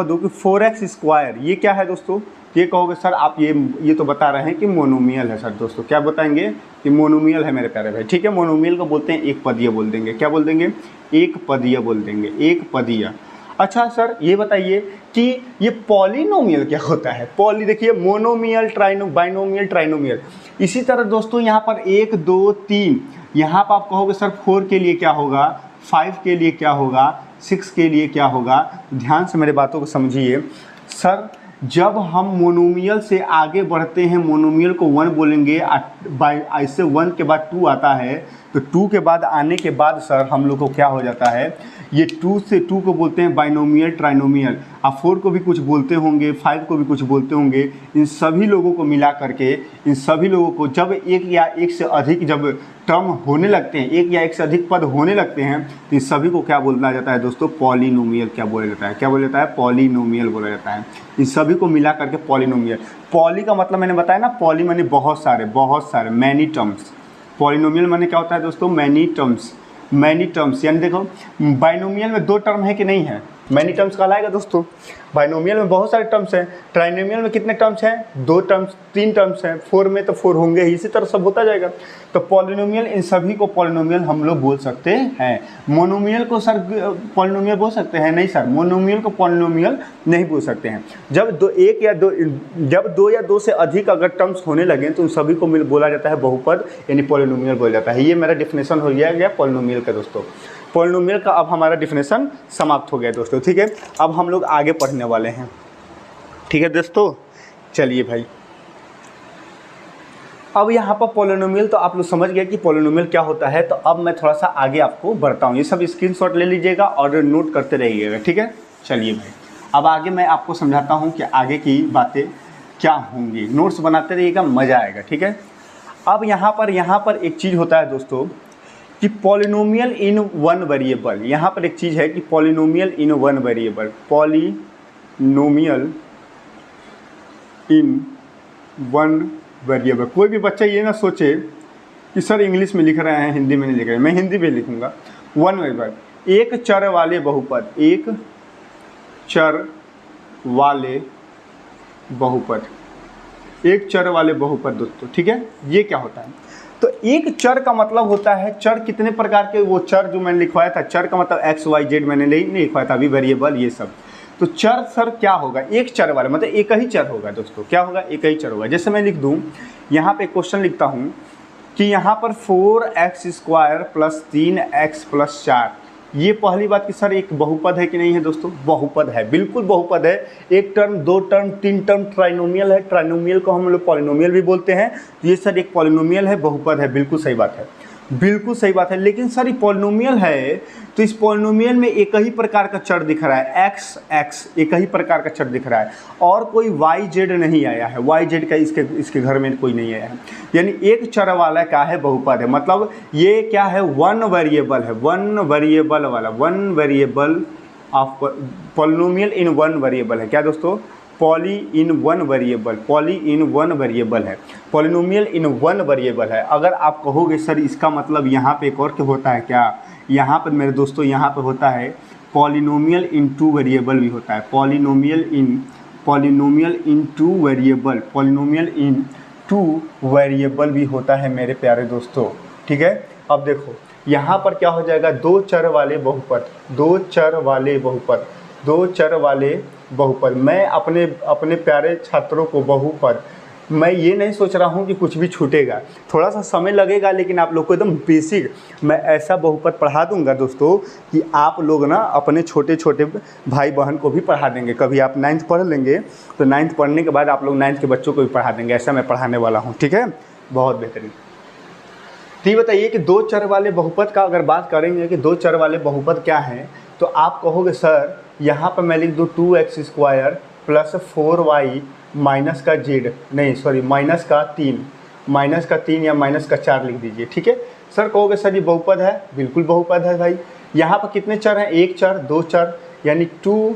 दूँ कि 4x², ये क्या है दोस्तों, ये कहोगे सर आप ये तो बता रहे हैं कि मोनोमियल है। सर दोस्तों क्या बताएंगे कि मोनोमियल है मेरे प्यारे भाई, ठीक है, मोनोमियल को बोलते हैं एक पदीय बोल देंगे, क्या बोल देंगे, एक पदीय बोल देंगे, एक पदीय। अच्छा सर ये बताइए कि ये पॉलिनोमियल क्या होता है। देखिए मोनोमियल, बाइनोमियल, ट्राइनोमियल। इसी तरह दोस्तों यहाँ पर 1 2 3, यहाँ पर आप कहोगे सर 4 के लिए क्या होगा, 5 के लिए क्या होगा, 6 के लिए क्या होगा। ध्यान से मेरे बातों को समझिए सर, जब हम मोनोमियल से आगे बढ़ते हैं, मोनोमियल को 1 बोलेंगे, ऐसे 1 के बाद 2 आता है, तो 2 के बाद आने के बाद सर हम लोग को क्या हो जाता है, ये 2 से 2 को बोलते हैं बाइनोमियल, ट्राइनोमियल। आप 4 को भी कुछ बोलते होंगे, 5 को भी कुछ बोलते होंगे। इन सभी लोगों को मिला करके, इन सभी लोगों को जब एक या एक से अधिक जब टर्म होने लगते हैं, एक या एक से अधिक पद होने लगते हैं, तो इन सभी को क्या बोला जाता है दोस्तों, पॉलिनोमियल क्या बोला जाता है, क्या बोला जाता है, पॉलिनोमियल बोला जाता है। इन सभी को मिला करके पॉलिनोमियल। पॉली का मतलब मैंने बताया ना, पॉली माने बहुत सारे, मैनी टर्म्स। पॉलिनोमियल माने क्या होता है दोस्तों, मैनी टर्म्स। यानी देखो बाइनोमियल में 2 टर्म है कि नहीं है, मैनी टर्म्स कहलाएगा दोस्तों। बाइनोमियल में बहुत सारे टर्म्स हैं, ट्राइनोमियल में कितने टर्म्स हैं, 2 टर्म्स, 3 टर्म्स हैं, 4 में तो 4 होंगे ही, इसी तरह सब होता जाएगा। तो पॉलिनोमियल, इन सभी को पॉलिनोमियल हम लोग बोल सकते हैं। मोनोमियल को सर पॉलिनोमियल बोल सकते हैं, नहीं सर, मोनोमियल को पॉलिनोमियल नहीं बोल सकते हैं। जब 2 या 2 से अधिक अगर टर्म्स होने लगे तो उन सभी को बोला जाता है बहुपद, यानी पॉलिनोमियल बोला जाता है। ये मेरा डिफिनेशन हो गया पॉलिनोमियल का दोस्तों। पॉलिनोमियल का अब हमारा डिफिनेशन समाप्त हो गया दोस्तों, ठीक है। अब हम लोग आगे पढ़ने वाले हैं, ठीक है दोस्तों। चलिए भाई, अब यहाँ पर पॉलिनोमियल तो आप लोग समझ गए कि पॉलिनोमियल क्या होता है। तो अब मैं थोड़ा सा आगे आपको बढ़ता हूँ, ये सब स्क्रीनशॉट ले लीजिएगा और नोट करते रहिएगा, ठीक है। चलिए भाई, अब आगे मैं आपको समझाता हूँ कि आगे की बातें क्या होंगी। नोट्स बनाते रहिएगा, मज़ा आएगा, ठीक है। अब यहाँ पर एक चीज़ होता है दोस्तों कि पॉलिनोमियल इन 1 वेरिएबल। यहाँ पर एक चीज़ है कि पॉलिनोमियल इन 1 वेरिएबल, पॉलिनोमियल इन 1 वेरिएबल। कोई भी बच्चा ये ना सोचे कि सर इंग्लिश में लिख रहे हैं, हिंदी में नहीं लिख रहे हैं। मैं हिंदी में लिखूंगा 1 वेरिएबल, एक चर वाले बहुपद, एक चर वाले बहुपद, एक चर वाले बहुपद दोस्तों, ठीक है। ये क्या होता है, तो एक चर का मतलब होता है, चर कितने प्रकार के, वो चर जो मैंने लिखवाया था, चर का मतलब x y z मैंने नहीं लिखवाया था अभी, वेरिएबल ये सब। तो चर सर क्या होगा, एक चर वाला मतलब एक ही चर होगा दोस्तों, क्या होगा, एक ही चर होगा। जैसे मैं लिख दूं, यहाँ पे क्वेश्चन लिखता हूँ कि यहाँ पर 4x² + 3x + 4, ये पहली बात कि सर एक बहुपद है कि नहीं है दोस्तों, बहुपद है, बिल्कुल बहुपद है। एक टर्म, 2 टर्म, 3 टर्म ट्राइनोमियल है। ट्राइनोमियल को हम लोग पॉलिनोमियल भी बोलते हैं। तो ये सर एक पॉलिनोमियल है, बहुपद है, बिल्कुल सही बात है। बिल्कुल सही बात है, लेकिन सर ये पॉलिनोमियल है तो इस पॉलिनोमियल में एक ही प्रकार का चर दिख रहा है, एक्स एक्स एक ही प्रकार का चर दिख रहा है और कोई वाई जेड नहीं आया है, वाई जेड का इसके घर में कोई नहीं आया है। यानी एक चर वाला क्या है, बहुपद है। मतलब ये क्या है, वन वेरिएबल है, वन वेरिएबल वाला, one variable of polynomial in one variable है। क्या दोस्तों, poly in one variable, poly in one variable है, पॉलिनोमियल इन वन वेरिएबल है। अगर आप कहोगे सर इसका मतलब यहाँ पे एक और क्या होता है, क्या यहाँ पर मेरे दोस्तों यहाँ पे होता है पॉलिनोमियल इन टू वेरिएबल भी होता है, पॉलिनोमियल इन टू वेरिएबल, पॉलिनोमियल इन टू वेरिएबल भी होता है मेरे प्यारे दोस्तों। ठीक है, अब देखो यहाँ पर क्या हो जाएगा, दो चर वाले बहुपद, दो चर वाले बहुपद, दो चर वाले बहुपद। मैं अपने प्यारे छात्रों को बहुपद, मैं ये नहीं सोच रहा हूँ कि कुछ भी छूटेगा, थोड़ा सा समय लगेगा, लेकिन आप लोग को एकदम बेसिक मैं ऐसा बहुपद पढ़ा दूंगा दोस्तों कि आप लोग ना अपने छोटे छोटे भाई बहन को भी पढ़ा देंगे। कभी आप 9th पढ़ लेंगे तो 9th पढ़ने के बाद आप लोग 9th के बच्चों को भी पढ़ा देंगे, ऐसा मैं पढ़ाने वाला हूँ। ठीक है, बहुत बेहतरीन। तो ये बताइए कि दो चर वाले बहुपद का अगर बात करेंगे कि दो चर वाले बहुपद क्या हैं, तो आप कहोगे सर यहाँ पर मैं लिख दूँ 2x² प्लस 4y माइनस का जेड, नहीं सॉरी माइनस का 3 या माइनस का 4 लिख दीजिए। ठीक है सर, कहोगे सर ये बहुपद है, बिल्कुल बहुपद है भाई। यहाँ पर कितने चर हैं, एक चर, दो चर, यानी टू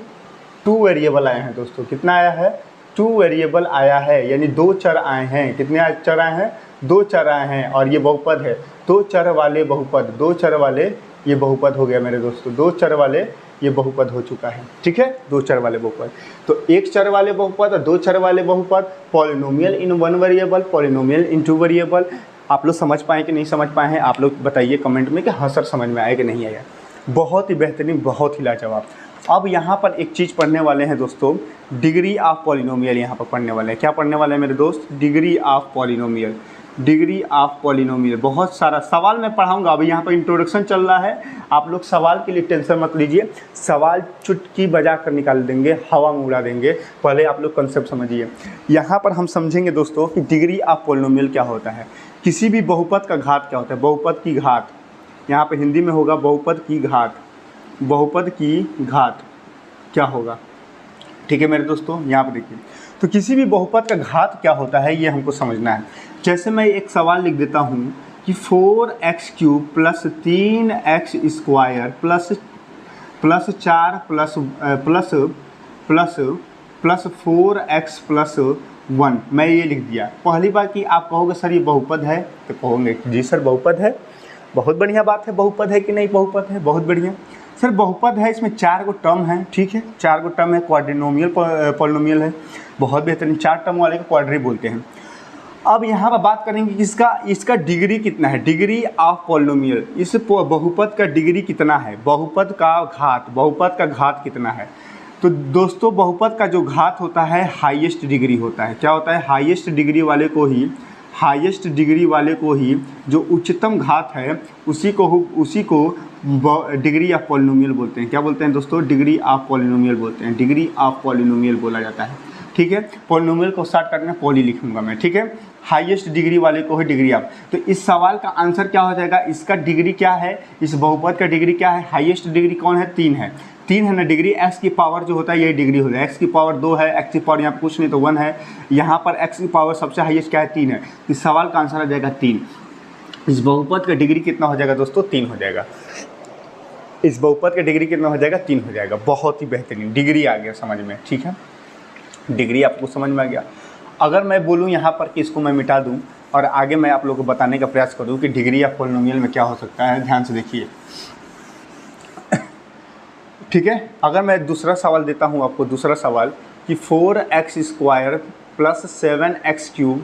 वेरिएबल आए हैं दोस्तों। कितना आया है, 2 वेरिएबल आया है, यानी दो चर आए हैं। कितने चर आए हैं, दो चर आए हैं और ये बहुपद है। दो चर वाले बहुपद, दो चर वाले ये बहुपद हो गया मेरे दोस्तों, दो चर वाले ये बहुपद हो चुका है। ठीक है, दो चर वाले बहुपद। तो एक चर वाले बहुपद और दो चर वाले बहुपद, polynomial in one variable, polynomial in two variable. आप लोग समझ पाए कि नहीं समझ पाए हैं, आप लोग बताइए कमेंट में कि हाँ सर समझ में आया कि नहीं आया। बहुत ही बेहतरीन, बहुत ही लाजवाब। अब यहाँ पर एक चीज़ पढ़ने वाले हैं दोस्तों, डिग्री ऑफ पॉलिनोमियल यहाँ पर पढ़ने वाले हैं। क्या पढ़ने वाले हैं मेरे दोस्त, degree of polynomial, degree of polynomial. बहुत सारा सवाल मैं पढ़ाऊंगा, अभी यहाँ पर इंट्रोडक्शन चल रहा है, आप लोग सवाल के लिए टेंशन मत लीजिए, सवाल चुटकी बजा कर निकाल देंगे, हवा में उड़ा देंगे। पहले आप लोग कंसेप्ट समझिए। यहाँ पर हम समझेंगे दोस्तों कि डिग्री ऑफ पॉलिनोमियल क्या होता है, किसी भी बहुपद का घात क्या होता है, बहुपद की घात, यहाँ पर हिंदी में होगा बहुपद की घात, बहुपद की घात क्या होगा। ठीक है मेरे दोस्तों, यहाँ पर देखिए, तो किसी भी बहुपद का घात क्या होता है ये हमको समझना है। जैसे मैं एक सवाल लिख देता हूँ कि 4x³ plus 3x² plus 4 plus 4x plus 1, मैं ये लिख दिया। पहली बात कि आप कहोगे सर ये बहुपद है, तो कहोगे जी सर बहुपद है, बहुत बढ़िया बात है, बहुपद है कि नहीं, बहुपद है, बहुत बढ़िया सर बहुपद है। इसमें 4 गो टर्म है, ठीक है, 4 गो टर्म है, क्वाड्रिनोमियल पॉलिनोमियल है, बहुत बेहतरीन, 4 टर्म वाले को क्वाड्री बोलते हैं। अब यहाँ पर बात करेंगे कि इसका डिग्री कितना है, डिग्री ऑफ पॉलिनोमियल, इस बहुपद का डिग्री कितना है, बहुपद का घात कितना है। तो दोस्तों बहुपद का जो घात होता है हाईएस्ट डिग्री होता है। क्या होता है, हाईएस्ट डिग्री वाले को ही जो उच्चतम घात है उसी को डिग्री ऑफ पॉलिनोमियल बोलते हैं। क्या बोलते हैं दोस्तों, डिग्री ऑफ पॉलिनोमियल बोलते हैं, डिग्री ऑफ पॉलिनोमियल बोला जाता है। ठीक है, पॉलिनोमियल को स्टार्ट करना पॉली लिखूंगा मैं। ठीक है, हाईएस्ट डिग्री वाले को है डिग्री ऑफ। तो इस सवाल का आंसर क्या हो जाएगा, इसका डिग्री क्या है, इस बहुपद का डिग्री क्या है, हाईएस्ट डिग्री कौन है, 3 है, 3 है ना डिग्री। एक्स की पावर जो होता है यही डिग्री होता है, एक्स की पावर 2 है, एक्स की पावर यहाँ पर कुछ नहीं तो 1 है, यहाँ पर एक्स की पावर सबसे हाईएस्ट क्या है, 3 है। इस सवाल का आंसर आ जाएगा 3। इस बहुपद का डिग्री कितना हो जाएगा दोस्तों, 3 हो जाएगा। इस बहुपद का डिग्री कितना हो जाएगा, 3 हो जाएगा। बहुत ही बेहतरीन, डिग्री आ गया समझ में। ठीक है, डिग्री आपको समझ में आ गया। अगर मैं बोलूँ यहाँ पर कि इसको मैं मिटा दूँ और आगे मैं आप लोगों को बताने का प्रयास करूँ कि डिग्री ऑफ पॉलिनोमियल में क्या हो सकता है, ध्यान से देखिए। ठीक है, अगर मैं दूसरा सवाल देता हूँ आपको, दूसरा सवाल कि 4x² प्लस 7x³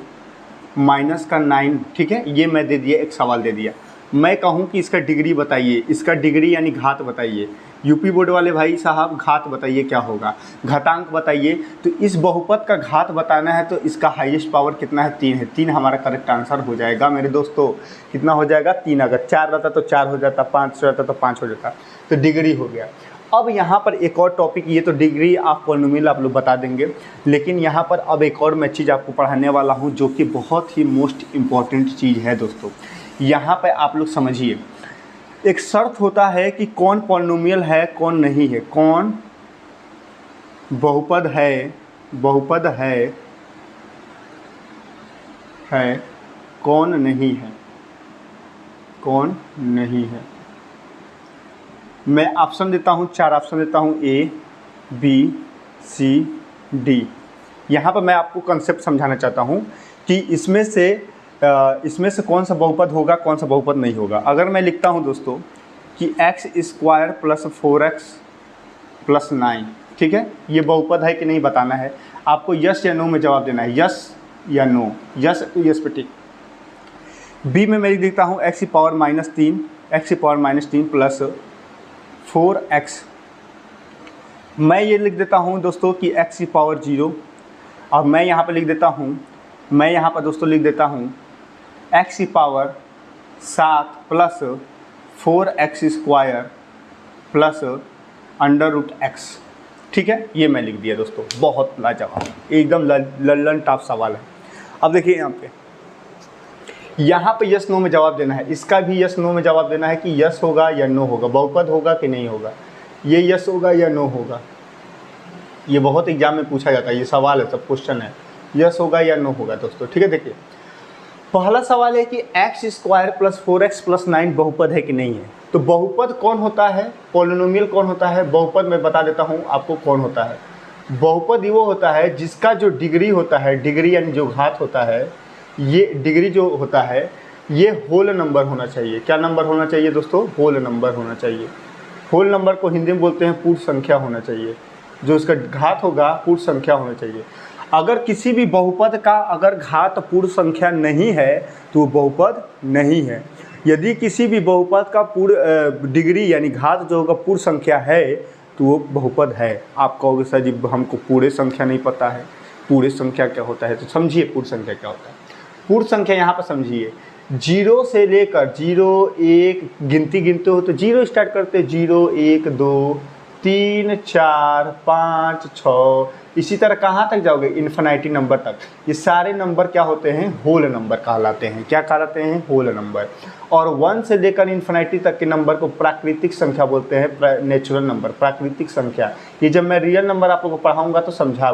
माइनस का 9, ठीक है, ये मैं दे दिया, एक सवाल दे दिया। मैं कहूँ कि इसका डिग्री बताइए, इसका डिग्री यानी घात बताइए। यूपी बोर्ड वाले भाई साहब घात बताइए क्या होगा, घातांक बताइए। तो इस बहुपद का घात बताना है तो इसका हाईएस्ट पावर कितना है, 3 है। 3 हमारा करेक्ट आंसर हो जाएगा मेरे दोस्तों। कितना हो जाएगा, 3। अगर 4 रहता तो 4 हो जाता, 5 रहता तो 5 हो जाता, तो डिग्री हो गया। अब यहाँ पर एक और टॉपिक, ये तो डिग्री ऑफ पॉलिनोमियल आप लोग बता देंगे, लेकिन यहाँ पर अब एक और मैं चीज़ आपको पढ़ाने वाला हूँ जो कि बहुत ही मोस्ट इम्पॉर्टेंट चीज़ है दोस्तों। यहाँ पे आप लोग समझिए, एक शर्त होता है कि कौन पॉलिनोमियल है कौन नहीं है, कौन बहुपद है कौन नहीं है, कौन नहीं है। मैं ऑप्शन देता हूँ, 4 ऑप्शन देता हूँ, A, B, C, D। यहाँ पर मैं आपको कंसेप्ट समझाना चाहता हूँ कि इसमें से कौन सा बहुपद होगा कौन सा बहुपद नहीं होगा। अगर मैं लिखता हूँ दोस्तों कि x² + 4x + 9, ठीक है, ये बहुपद है कि नहीं बताना है आपको, यस या नो में जवाब देना है, यस या नो। यस तो यस पे टिक। बी में मैं लिख देता हूँ x⁻³ + 4x। मैं ये लिख देता हूँ दोस्तों कि x⁻0, और मैं यहाँ पर लिख देता हूँ, दोस्तों लिख देता हूँ x⁻7 + 4x² + √x, ठीक है, ये मैं लिख दिया दोस्तों। बहुत लाजवाब, एकदम लल्लन टॉप सवाल है। अब देखिए यहाँ पे यस नो में जवाब देना है, इसका भी यस नो में जवाब देना है कि यस होगा या नो होगा, बहुपद होगा कि नहीं होगा, ये यस होगा या नो होगा। ये बहुत एग्जाम में पूछा जाता है, ये सवाल है, सब क्वेश्चन है, यस होगा या नो होगा दोस्तों, ठीक है। देखिए पहला सवाल है कि x² + 4x + 9 बहुपद है कि नहीं है। तो बहुपद कौन होता है, पॉलिनोमियल कौन होता है, बहुपद मैं बता देता हूँ आपको कौन होता है। बहुपद वो होता है जिसका जो डिग्री होता है, डिग्री यानी जो घात होता है, ये डिग्री जो होता है ये होल नंबर होना चाहिए। क्या नंबर होना चाहिए दोस्तों, होल नंबर होना चाहिए। होल नंबर को हिंदी में बोलते हैं पूर्ण संख्या होना चाहिए, जो उसका घात होगा पूर्ण संख्या होना चाहिए। अगर किसी भी बहुपद का अगर घात पूर्ण संख्या नहीं है तो वो बहुपद नहीं है। यदि किसी भी बहुपद का पूर्ण डिग्री यानी घात जो होगा पूर्ण संख्या है तो वो बहुपद है। आप कहोगे सर जी हमको पूरे संख्या नहीं पता है, पूरे संख्या क्या होता है, तो समझिए पूर्ण संख्या क्या होता है। पूर्ण संख्या यहाँ पर समझिए, 0 से लेकर 0, 1 गिनती गिनते हो तो 0 स्टार्ट करते, 0, 1, 2, 3, 4, 5, 6, इसी तरह कहाँ तक जाओगे, इन्फिनिटी नंबर तक। ये सारे नंबर क्या होते हैं, होल नंबर कहलाते हैं। क्या कहलाते हैं, होल नंबर। और 1 से लेकर इन्फिनिटी तक के नंबर को प्राकृतिक संख्या बोलते हैं, नेचुरल नंबर, प्राकृतिक संख्या। ये जब मैं रियल नंबर आप लोगों को पढ़ाऊंगा तो समझा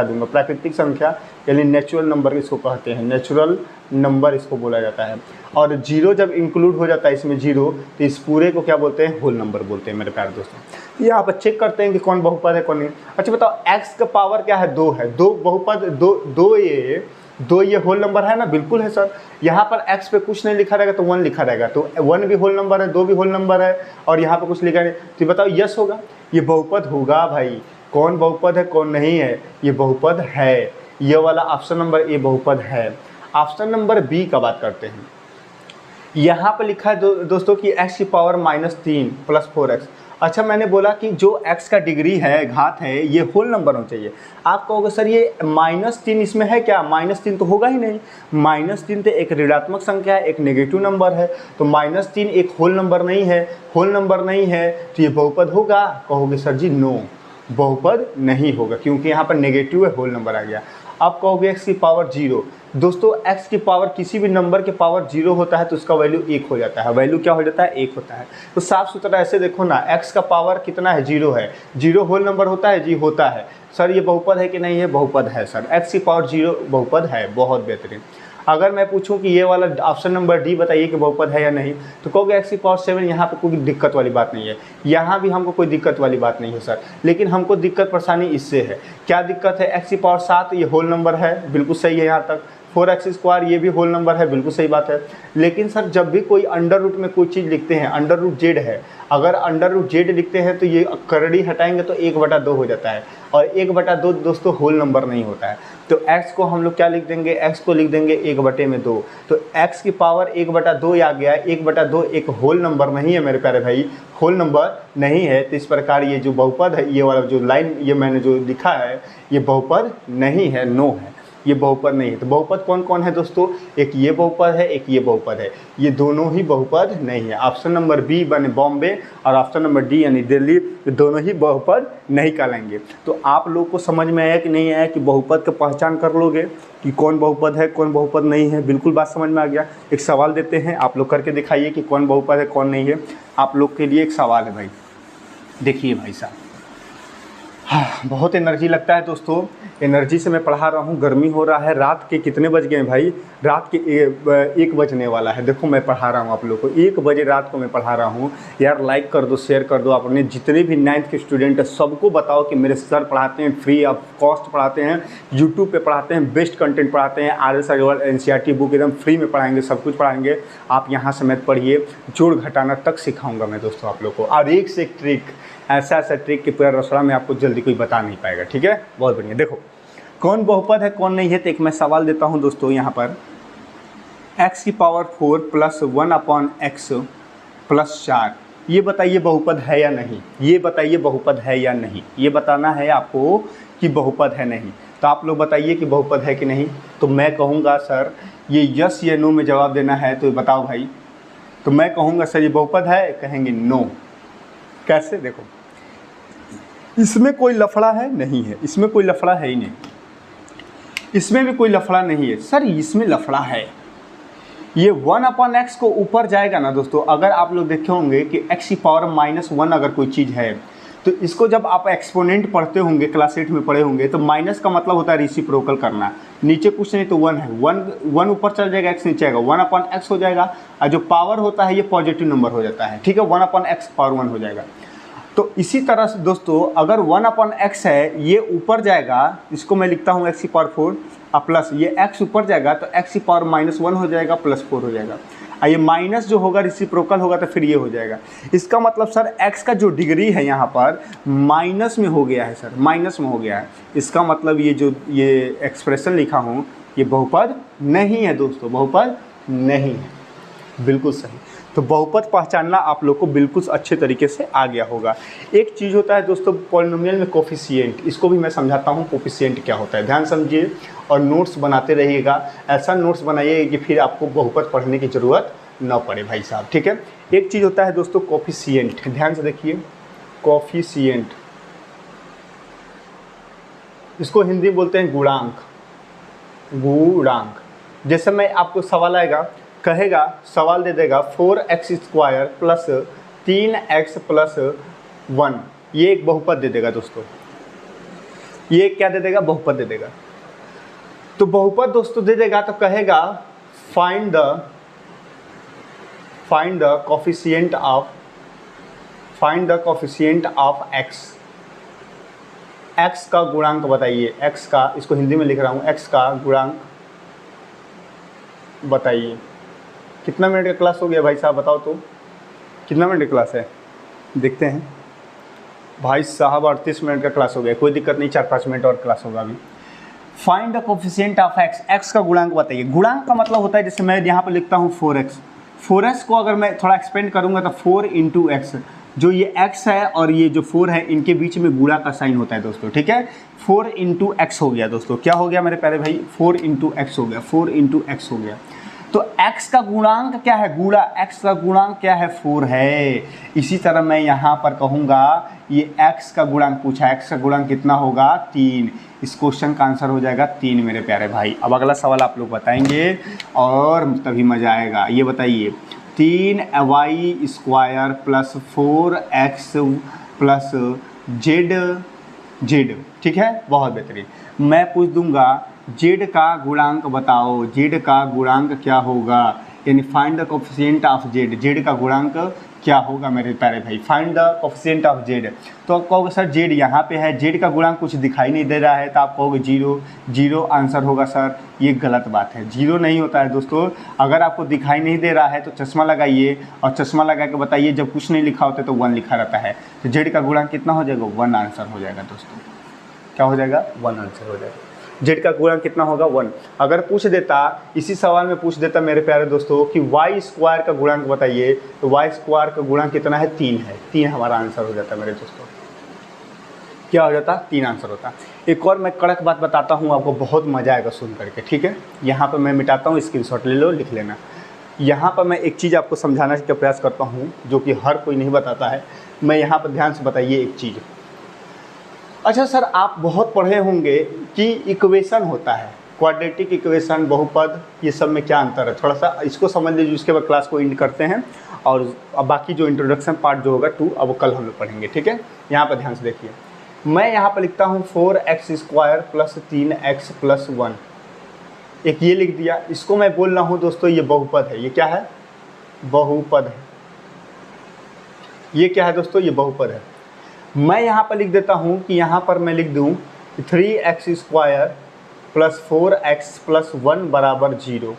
दूंगा। प्राकृतिक संख्या यानी नेचुरल नंबर इसको कहते हैं, नेचुरल नंबर इसको बोला जाता है। और 0 जब इंक्लूड हो जाता है इसमें 0, तो इस पूरे को क्या बोलते हैं, होल नंबर बोलते हैं मेरे प्यारे दोस्तों। ये आप चेक करते हैं कि कौन बहुपद है कौन नहीं। अच्छा बताओ x का पावर क्या है, 2 है, 2 बहुपद, 2 ये होल नंबर है ना, बिल्कुल है सर। यहाँ पर x पे कुछ नहीं लिखा रहेगा तो 1 लिखा रहेगा, तो 1 भी होल नंबर है, 2 भी होल नंबर है, और यहाँ पर कुछ लिखा नहीं, तो बताओ यस होगा, ये बहुपद होगा भाई। कौन बहुपद है कौन नहीं है, ये बहुपद है। ये वाला ऑप्शन नंबर ए बहुपद है। ऑप्शन नंबर बी का बात करते हैं। यहाँ पर लिखा है दोस्तों कि x⁻³ + 4x। अच्छा मैंने बोला कि जो x का डिग्री है, घात है, ये होल नंबर होना चाहिए। आप कहोगे सर ये -3 इसमें है क्या, -3 तो होगा ही नहीं। -3 तो एक ऋणात्मक संख्या है, एक नेगेटिव नंबर है, तो -3 एक होल नंबर नहीं है। होल नंबर नहीं है तो ये बहुपद होगा, कहोगे सर जी नो, बहुपद नहीं होगा, क्योंकि यहाँ पर नेगेटिव है, होल नंबर आ गया। आप कहोगे x⁻0। दोस्तों x की पावर, किसी भी नंबर के पावर 0 होता है तो उसका वैल्यू 1 हो जाता है। वैल्यू क्या हो जाता है, 1 होता है। तो साफ सुथरा ऐसे देखो ना, x का पावर कितना है, 0 है। 0 होल नंबर होता है जी, होता है। सर ये बहुपद है कि नहीं है, बहुपद है सर, x⁻0 बहुपद है। बहुत बेहतरीन। अगर मैं पूछूं कि ये वाला ऑप्शन नंबर डी बताइए कि बहुपद है या नहीं, तो कहोगे x⁻7, यहाँ पर कोई दिक्कत वाली बात नहीं है। यहाँ भी हमको कोई दिक्कत वाली बात नहीं है सर, लेकिन हमको दिक्कत परेशानी इससे है। क्या दिक्कत है, x⁻7 ये होल नंबर है, बिल्कुल सही है। यहाँ तक 4x² ये भी होल नंबर है, बिल्कुल सही बात है। लेकिन सर जब भी कोई अंडर रूट में कोई चीज़ लिखते हैं, √z है, अगर √z लिखते हैं तो ये करड़ी हटाएंगे तो 1/2 हो जाता है, और 1/2 दोस्तों होल नंबर नहीं होता है। तो x को हम लोग क्या लिख देंगे, x को लिख देंगे 1/2। तो x की पावर 1/2 आ गया। 1/2 एक होल नंबर नहीं है मेरे प्यारे भाई, होल नंबर नहीं है। तो इस प्रकार ये जो बहुपद है, ये वाला जो लाइन ये मैंने जो लिखा है, ये बहुपद नहीं है, नो है। ये बहुपद नहीं है। तो बहुपद कौन कौन है दोस्तों, एक ये बहुपद है, एक ये बहुपद है, ये दोनों ही बहुपद नहीं है। ऑप्शन नंबर बी बने बॉम्बे और ऑप्शन नंबर डी यानी दिल्ली, दोनों ही बहुपद नहीं कहलाएंगे। तो आप लोग को समझ में आया कि नहीं आया कि बहुपद का पहचान कर लोगे कि कौन बहुपद है कौन बहुपद नहीं है, बिल्कुल बात समझ में आ गया। एक सवाल देते हैं, आप लोग करके दिखाइए कि कौन बहुपद है कौन नहीं है। आप लोग के लिए एक सवाल है भाई, देखिए भाई साहब, हाँ बहुत एनर्जी लगता है दोस्तों, एनर्जी से मैं पढ़ा रहा हूँ, गर्मी हो रहा है। रात के कितने बज गए हैं भाई, रात के 1 बजने वाला है। देखो मैं पढ़ा रहा हूँ आप लोग को, 1 बजे रात को मैं पढ़ा रहा हूँ यार। लाइक कर दो, शेयर कर दो, अपने जितने भी 9th के स्टूडेंट है सबको बताओ कि मेरे सर पढ़ाते हैं, फ्री ऑफ कॉस्ट पढ़ाते हैं, यूट्यूब पे पढ़ाते हैं, बेस्ट कंटेंट पढ़ाते हैं। RS अग्रवाल NCERT बुक एकदम फ्री में पढ़ाएंगे, सब कुछ पढ़ाएंगे। आप यहाँ से मैथ पढ़िए, जोड़ घटाना तक सिखाऊंगा मैं दोस्तों आप लोग को, और एक से एक ट्रिक, ऐसा ट्रिक कि पूरा रसोड़ा में आपको जल्दी कोई बता नहीं पाएगा। ठीक है, बहुत बढ़िया। देखो कौन बहुपद है कौन नहीं है, तो एक मैं सवाल देता हूं दोस्तों यहाँ पर, x की पावर 4 प्लस 1/x प्लस 4, ये बताइए बहुपद है या नहीं, ये बताइए बहुपद है या नहीं, ये बताना है आपको कि बहुपद है नहीं। तो आप लोग बताइए कि बहुपद है कि नहीं। तो मैं कहूँगा सर ये यस या नो में जवाब देना है, तो बताओ भाई। तो मैं कहूँगा सर ये बहुपद है, कहेंगे नो। कैसे, देखो इसमें कोई लफड़ा है नहीं है, इसमें कोई लफड़ा है ही नहीं, इसमें भी कोई लफड़ा नहीं है। सर इसमें लफड़ा है, ये 1/x को ऊपर जाएगा ना दोस्तों। अगर आप लोग देखे होंगे कि x की पावर -1 अगर कोई चीज़ है, तो इसको जब आप एक्सपोनेंट पढ़ते होंगे, क्लास 8 में पढ़े होंगे, तो माइनस का मतलब होता है रेसिप्रोकल करना। नीचे कुछ नहीं तो 1 है, 1 ऊपर चल जाएगा, x नीचे आएगा, 1/x हो जाएगा। और जो पावर होता है ये पॉजिटिव नंबर हो जाता है, ठीक है, 1/x पावर 1 हो जाएगा। तो इसी तरह से दोस्तों अगर 1/x है, ये ऊपर जाएगा, इसको मैं लिखता हूँ x की पावर 4 और प्लस ये x ऊपर जाएगा तो x की पावर -1 हो जाएगा, +4 हो जाएगा। और ये माइनस जो होगा रेसिप्रोकल होगा तो फिर ये हो जाएगा। इसका मतलब सर x का जो डिग्री है यहाँ पर माइनस में हो गया है सर, माइनस में हो गया है। इसका मतलब ये जो ये एक्सप्रेशन लिखा हूँ ये बहुपद नहीं है दोस्तों, बहुपद नहीं है, बिल्कुल सही। तो बहुपद पहचानना आप लोग को बिल्कुल अच्छे तरीके से आ गया होगा। एक चीज़ होता है दोस्तों पॉलिनोमियल में कोफिशिएंट, इसको भी मैं समझाता हूँ कोफिशिएंट क्या होता है, ध्यान समझिए और नोट्स बनाते रहिएगा। ऐसा नोट्स बनाइए कि फिर आपको बहुपद पढ़ने की ज़रूरत न पड़े भाई साहब, ठीक है। एक चीज़ होता है दोस्तों कोफिशिएंट, ध्यान से देखिए, कोफिशिएंट, इसको हिंदी में बोलते हैं गुणांक, गुणांक। जैसे मैं आपको सवाल आएगा, कहेगा, सवाल दे देगा 4x² प्लस 3x प्लस 1, ये एक बहुपद दे देगा दोस्तों, ये क्या दे देगा, बहुपद दे देगा। तो बहुपद दोस्तों दे देगा तो कहेगा find the coefficient of x का गुणांक बताइए, x का, इसको हिंदी में लिख रहा हूँ, x का गुणांक बताइए। कितना मिनट का क्लास हो गया भाई साहब, बताओ तो कितना मिनट का क्लास है, देखते हैं भाई साहब। 38 मिनट का क्लास हो गया, कोई दिक्कत नहीं, 4-5 मिनट और क्लास होगा अभी। Find the coefficient of x का गुणांक बताइए। गुणांक का मतलब होता है, जैसे मैं यहाँ पर लिखता हूँ 4x को अगर मैं थोड़ा एक्सपेंड करूँगा तो 4 × x, जो ये x है और ये जो 4 है इनके बीच में गुणा का साइन होता है दोस्तों, ठीक है। 4 × x हो गया दोस्तों, क्या हो गया मेरे प्यारे भाई, 4 × x हो गया, 4 × x हो गया। तो x का गुणांक क्या है, गुणा, x का गुणांक क्या है, 4 है। इसी तरह मैं यहाँ पर कहूँगा ये x का गुणांक पूछा, x का गुणांक कितना होगा, 3। इस क्वेश्चन का आंसर हो जाएगा 3 मेरे प्यारे भाई। अब अगला सवाल आप लोग बताएंगे और तभी मज़ा आएगा। ये बताइए 3y² plus 4x plus z, ठीक है, बहुत बेहतरीन। मैं पूछ दूंगा z का गुणांक बताओ, z का गुणांक क्या होगा, यानी find the coefficient of z, z का गुणांक क्या होगा मेरे प्यारे भाई, find the coefficient of z। तो आप कहोगे सर z यहाँ पे है, z का गुणांक कुछ दिखाई नहीं दे रहा है, तो आप कहोगे 0 आंसर होगा। सर ये गलत बात है, 0 नहीं होता है दोस्तों। अगर आपको दिखाई नहीं दे रहा है तो चश्मा लगाइए और चश्मा लगा के बताइए, जब कुछ नहीं लिखा होता तो 1 लिखा रहता है। तो z का गुणांक कितना हो जाएगा, 1 आंसर हो जाएगा दोस्तों। क्या हो जाएगा, 1 आंसर हो जाएगा। z का गुणांक कितना होगा, 1। अगर पूछ देता, इसी सवाल में पूछ देता मेरे प्यारे दोस्तों कि y² का गुणांक बताइए, तो y² का गुणांक कितना है, 3 है, 3 हमारा आंसर हो जाता है मेरे दोस्तों। क्या हो जाता, 3 आंसर होता। एक और मैं कड़क बात बताता हूँ आपको, बहुत मज़ा आएगा सुन करके, ठीक है। यहाँ पर मैं मिटाता हूँ, स्क्रीनशॉट ले लो, लिख लेना। यहाँ पर मैं एक चीज़ आपको समझाने का प्रयास करता हूँ जो कि हर कोई नहीं बताता है। मैं यहाँ पर ध्यान से बताइए एक चीज़। अच्छा सर, आप बहुत पढ़े होंगे कि इक्वेशन होता है, क्वाड्रेटिक इक्वेशन, बहुपद, ये सब में क्या अंतर है, थोड़ा सा इसको समझ लीजिए। उसके बाद क्लास को एंड करते हैं और अब बाकी जो इंट्रोडक्शन पार्ट जो होगा 2, अब कल हम लोग पढ़ेंगे, ठीक है। यहाँ पर ध्यान से देखिए, मैं यहाँ पर लिखता हूँ 4x² + 3x + 1, एक ये लिख दिया। इसको मैं बोल रहा हूँ दोस्तों ये बहुपद है। ये क्या है, बहुपद है। ये क्या है दोस्तों, ये बहुपद है। मैं यहाँ पर लिख देता हूँ कि यहाँ पर मैं लिख दूँ 3x² + 4x + 1 = 0।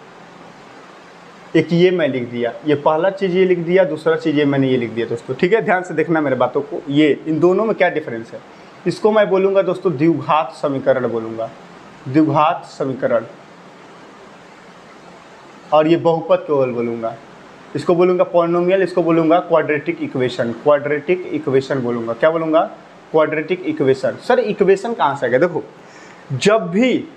एक ये मैं लिख दिया, ये पहला चीज़ ये लिख दिया, दूसरा चीज़ ये मैंने ये लिख दिया दोस्तों, ठीक है। ध्यान से देखना मेरे बातों को, ये इन दोनों में क्या डिफरेंस है। इसको मैं बोलूँगा दोस्तों द्विघात समीकरण बोलूँगा, द्विघात समीकरण। और ये बहुपद केवल बोलूँगा, इसको बोलूँगा पॉलिनोमियल, इसको बोलूँगा क्वाड्रेटिक इक्वेशन, क्वाड्रेटिक इक्वेशन बोलूँगा। क्या बोलूँगा, क्वाड्रेटिक इक्वेशन। सर इक्वेशन कहाँ से आ गया, देखो जब भी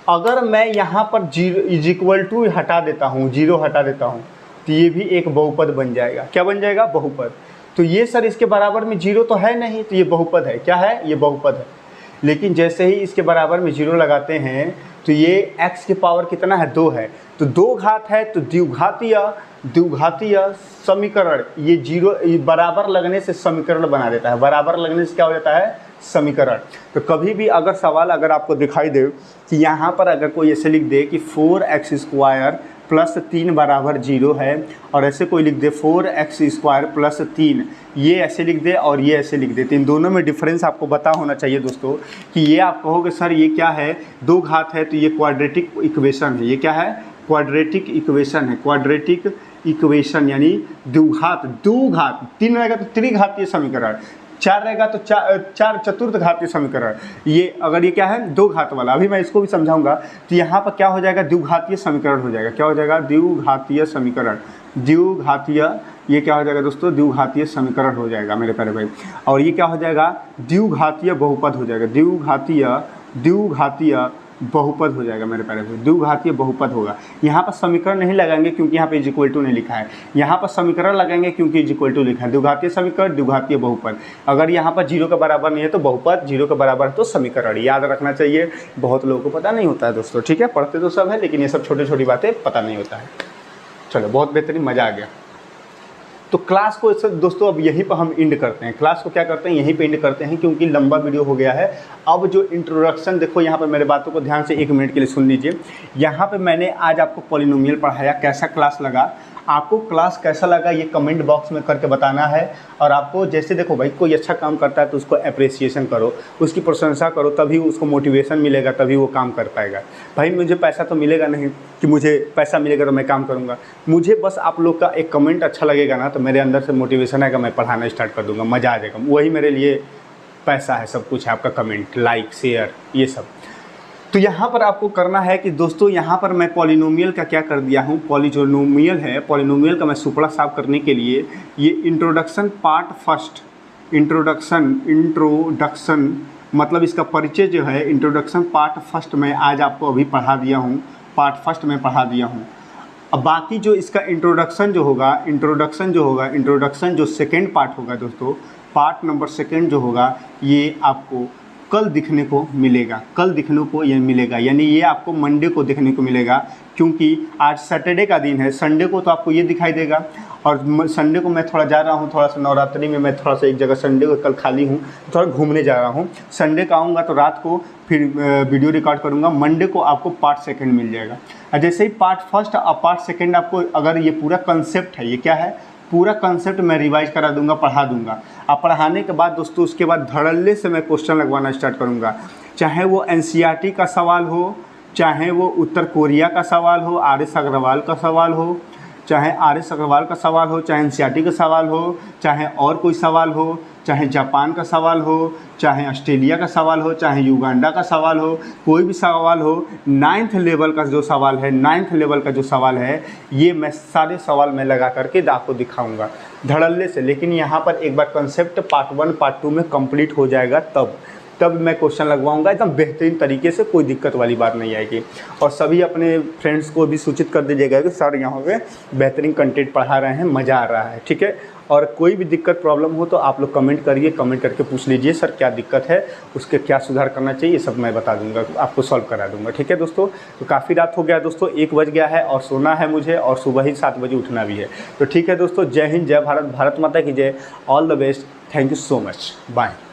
अगर मैं यहाँ पर 0 = हटा देता हूँ, 0 हटा देता हूँ, तो ये भी एक बहुपद बन जाएगा। क्या बन जाएगा, बहुपद। तो ये सर इसके बराबर में 0 तो है नहीं, तो ये बहुपद है। क्या है, ये बहुपद है। लेकिन जैसे ही इसके बराबर में 0 लगाते हैं तो ये x की पावर कितना है, 2 है, तो 2 घात है, तो द्विघातीय समीकरण। ये 0 बराबर लगने से समीकरण बना देता है, बराबर लगने से क्या हो जाता है, समीकरण। तो कभी भी अगर सवाल अगर आपको दिखाई दे कि यहाँ पर अगर कोई ऐसे लिख दे कि 4x² + 3 = 0 है, और ऐसे कोई लिख दे 4x² + 3, ये ऐसे लिख दे और ये ऐसे लिख दे, तो इन दोनों में डिफरेंस आपको पता होना चाहिए दोस्तों। कि ये आप कहोगे सर ये क्या है, 2 घात है, तो ये क्वाड्रेटिक इक्वेशन है। ये क्या है, क्वाड्रेटिक इक्वेशन है, क्वाड्रेटिक इक्वेशन यानी द्विघात। 2 घात, 3 रहेगा तो त्रिघातीय समीकरण, 4 रहेगा तो 4 चतुर्थ घातीय समीकरण। ये अगर ये क्या है, 2 घात वाला, अभी मैं इसको भी समझाऊंगा। तो यहाँ पर क्या हो जाएगा, द्विघातीय समीकरण हो जाएगा। क्या हो जाएगा, द्विघातीय समीकरण, द्विघातीय। ये क्या हो जाएगा दोस्तों, द्विघातीय समीकरण हो जाएगा मेरे प्यारे भाई। और ये क्या हो जाएगा, द्विघातीय बहुपद हो जाएगा, द्विघातीय बहुपद हो जाएगा मेरे प्यारे भाई, द्विघातीय बहुपद होगा। यहाँ पर समीकरण नहीं लगाएंगे क्योंकि यहाँ पे = नहीं लिखा है, यहाँ पर समीकरण लगाएंगे क्योंकि = लिखा है। द्विघातीय समीकरण, द्विघातीय बहुपद। अगर यहाँ पर 0 के बराबर नहीं है तो बहुपद, 0 के बराबर है तो समीकरण। याद रखना चाहिए, बहुत लोगों को पता नहीं होता है दोस्तों, ठीक है। पढ़ते तो सब है लेकिन ये सब छोटी छोटी बातें पता नहीं होता है। चलो बहुत बेहतरीन, मज़ा आ गया। तो क्लास को दोस्तों अब यहीं पर हम एंड करते हैं, क्लास को क्या करते हैं, यहीं पे एंड करते हैं क्योंकि लंबा वीडियो हो गया है। अब जो इंट्रोडक्शन, देखो यहाँ पर मेरे बातों को ध्यान से 1 मिनट के लिए सुन लीजिए। यहाँ पे मैंने आज आपको पॉलिनोमियल पढ़ाया, कैसा क्लास लगा आपको, क्लास कैसा लगा ये कमेंट बॉक्स में करके बताना है। और आपको जैसे देखो भाई कोई अच्छा काम करता है तो उसको अप्रिसिएशन करो, उसकी प्रशंसा करो, तभी उसको मोटिवेशन मिलेगा, तभी वो काम कर पाएगा। भाई मुझे पैसा तो मिलेगा नहीं कि मुझे पैसा मिलेगा तो मैं काम करूँगा, मुझे बस आप लोग का एक कमेंट अच्छा लगेगा ना तो मेरे अंदर से मोटिवेशन आएगा, मैं पढ़ाना स्टार्ट कर दूँगा, मज़ा आ जाएगा। वही मेरे लिए पैसा है, सब कुछ है, आपका कमेंट, लाइक, शेयर, ये सब। तो यहाँ पर आपको करना है कि दोस्तों यहाँ पर मैं पॉलिनोमियल का क्या कर दिया हूँ, पॉलिनोमियल है, पॉलिनोमियल का मैं सुपड़ा साफ करने के लिए ये इंट्रोडक्शन पार्ट फर्स्ट, इंट्रोडक्शन मतलब इसका परिचय जो है, इंट्रोडक्शन पार्ट फर्स्ट में आज आपको अभी पढ़ा दिया हूँ, पार्ट फर्स्ट में पढ़ा दिया हूँ। अब बाकी जो इसका इंट्रोडक्शन जो सेकेंड पार्ट होगा दोस्तों, पार्ट नंबर 2 जो होगा, ये आपको कल दिखने को मिलेगा, यानी ये आपको मंडे को देखने को मिलेगा, क्योंकि आज सैटरडे का दिन है। संडे को तो आपको ये दिखाई देगा, और संडे को मैं थोड़ा जा रहा हूँ, थोड़ा सा नवरात्रि में मैं थोड़ा सा एक जगह, संडे को कल खाली हूँ, थोड़ा घूमने जा रहा हूँ। संडे को आऊँगा तो रात को फिर वीडियो रिकॉर्ड करूँगा, मंडे को आपको पार्ट 2 मिल जाएगा। और जैसे ही पार्ट फर्स्ट और पार्ट 2 आपको, अगर ये पूरा कंसेप्ट है, ये क्या है, पूरा कंसेप्ट मैं रिवाइज करा दूंगा, पढ़ा दूंगा। अब पढ़ाने के बाद दोस्तों उसके बाद धड़ल्ले से मैं क्वेश्चन लगवाना स्टार्ट करूंगा, चाहे वो NCERT का सवाल हो, चाहे वो उत्तर कोरिया का सवाल हो, RS अग्रवाल का सवाल हो, चाहे RS अग्रवाल का सवाल हो, चाहे NCERT का सवाल हो, चाहे और कोई सवाल हो, चाहे जापान का सवाल हो, चाहे ऑस्ट्रेलिया का सवाल हो, चाहे युगांडा का सवाल हो, कोई भी सवाल हो, 9th लेवल का जो सवाल है, 9th लेवल का जो सवाल है, ये मैं सारे सवाल मैं लगा करके आपको दिखाऊंगा धड़ल्ले से। लेकिन यहाँ पर एक बार कंसेप्ट पार्ट 1 पार्ट 2 में कंप्लीट हो जाएगा तब मैं क्वेश्चन लगवाऊंगा एकदम बेहतरीन तरीके से, कोई दिक्कत वाली बात नहीं आएगी। और सभी अपने फ्रेंड्स को भी सूचित कर दीजिएगा कि सर यहाँ पे बेहतरीन कंटेंट पढ़ा रहे हैं, मज़ा आ रहा है, ठीक है। और कोई भी दिक्कत प्रॉब्लम हो तो आप लोग कमेंट करिए, कमेंट करके पूछ लीजिए सर क्या दिक्कत है, उसके क्या सुधार करना चाहिए, ये सब मैं बता दूंगा, आपको सॉल्व करा दूंगा, ठीक है दोस्तों। तो काफ़ी रात हो गया दोस्तों, 1 बज गया है और सोना है मुझे, और सुबह ही 7 बजे उठना भी है। तो ठीक है दोस्तों, जय हिंद, जय भारत, भारत माता की जय, all the best, thank you so much, bye.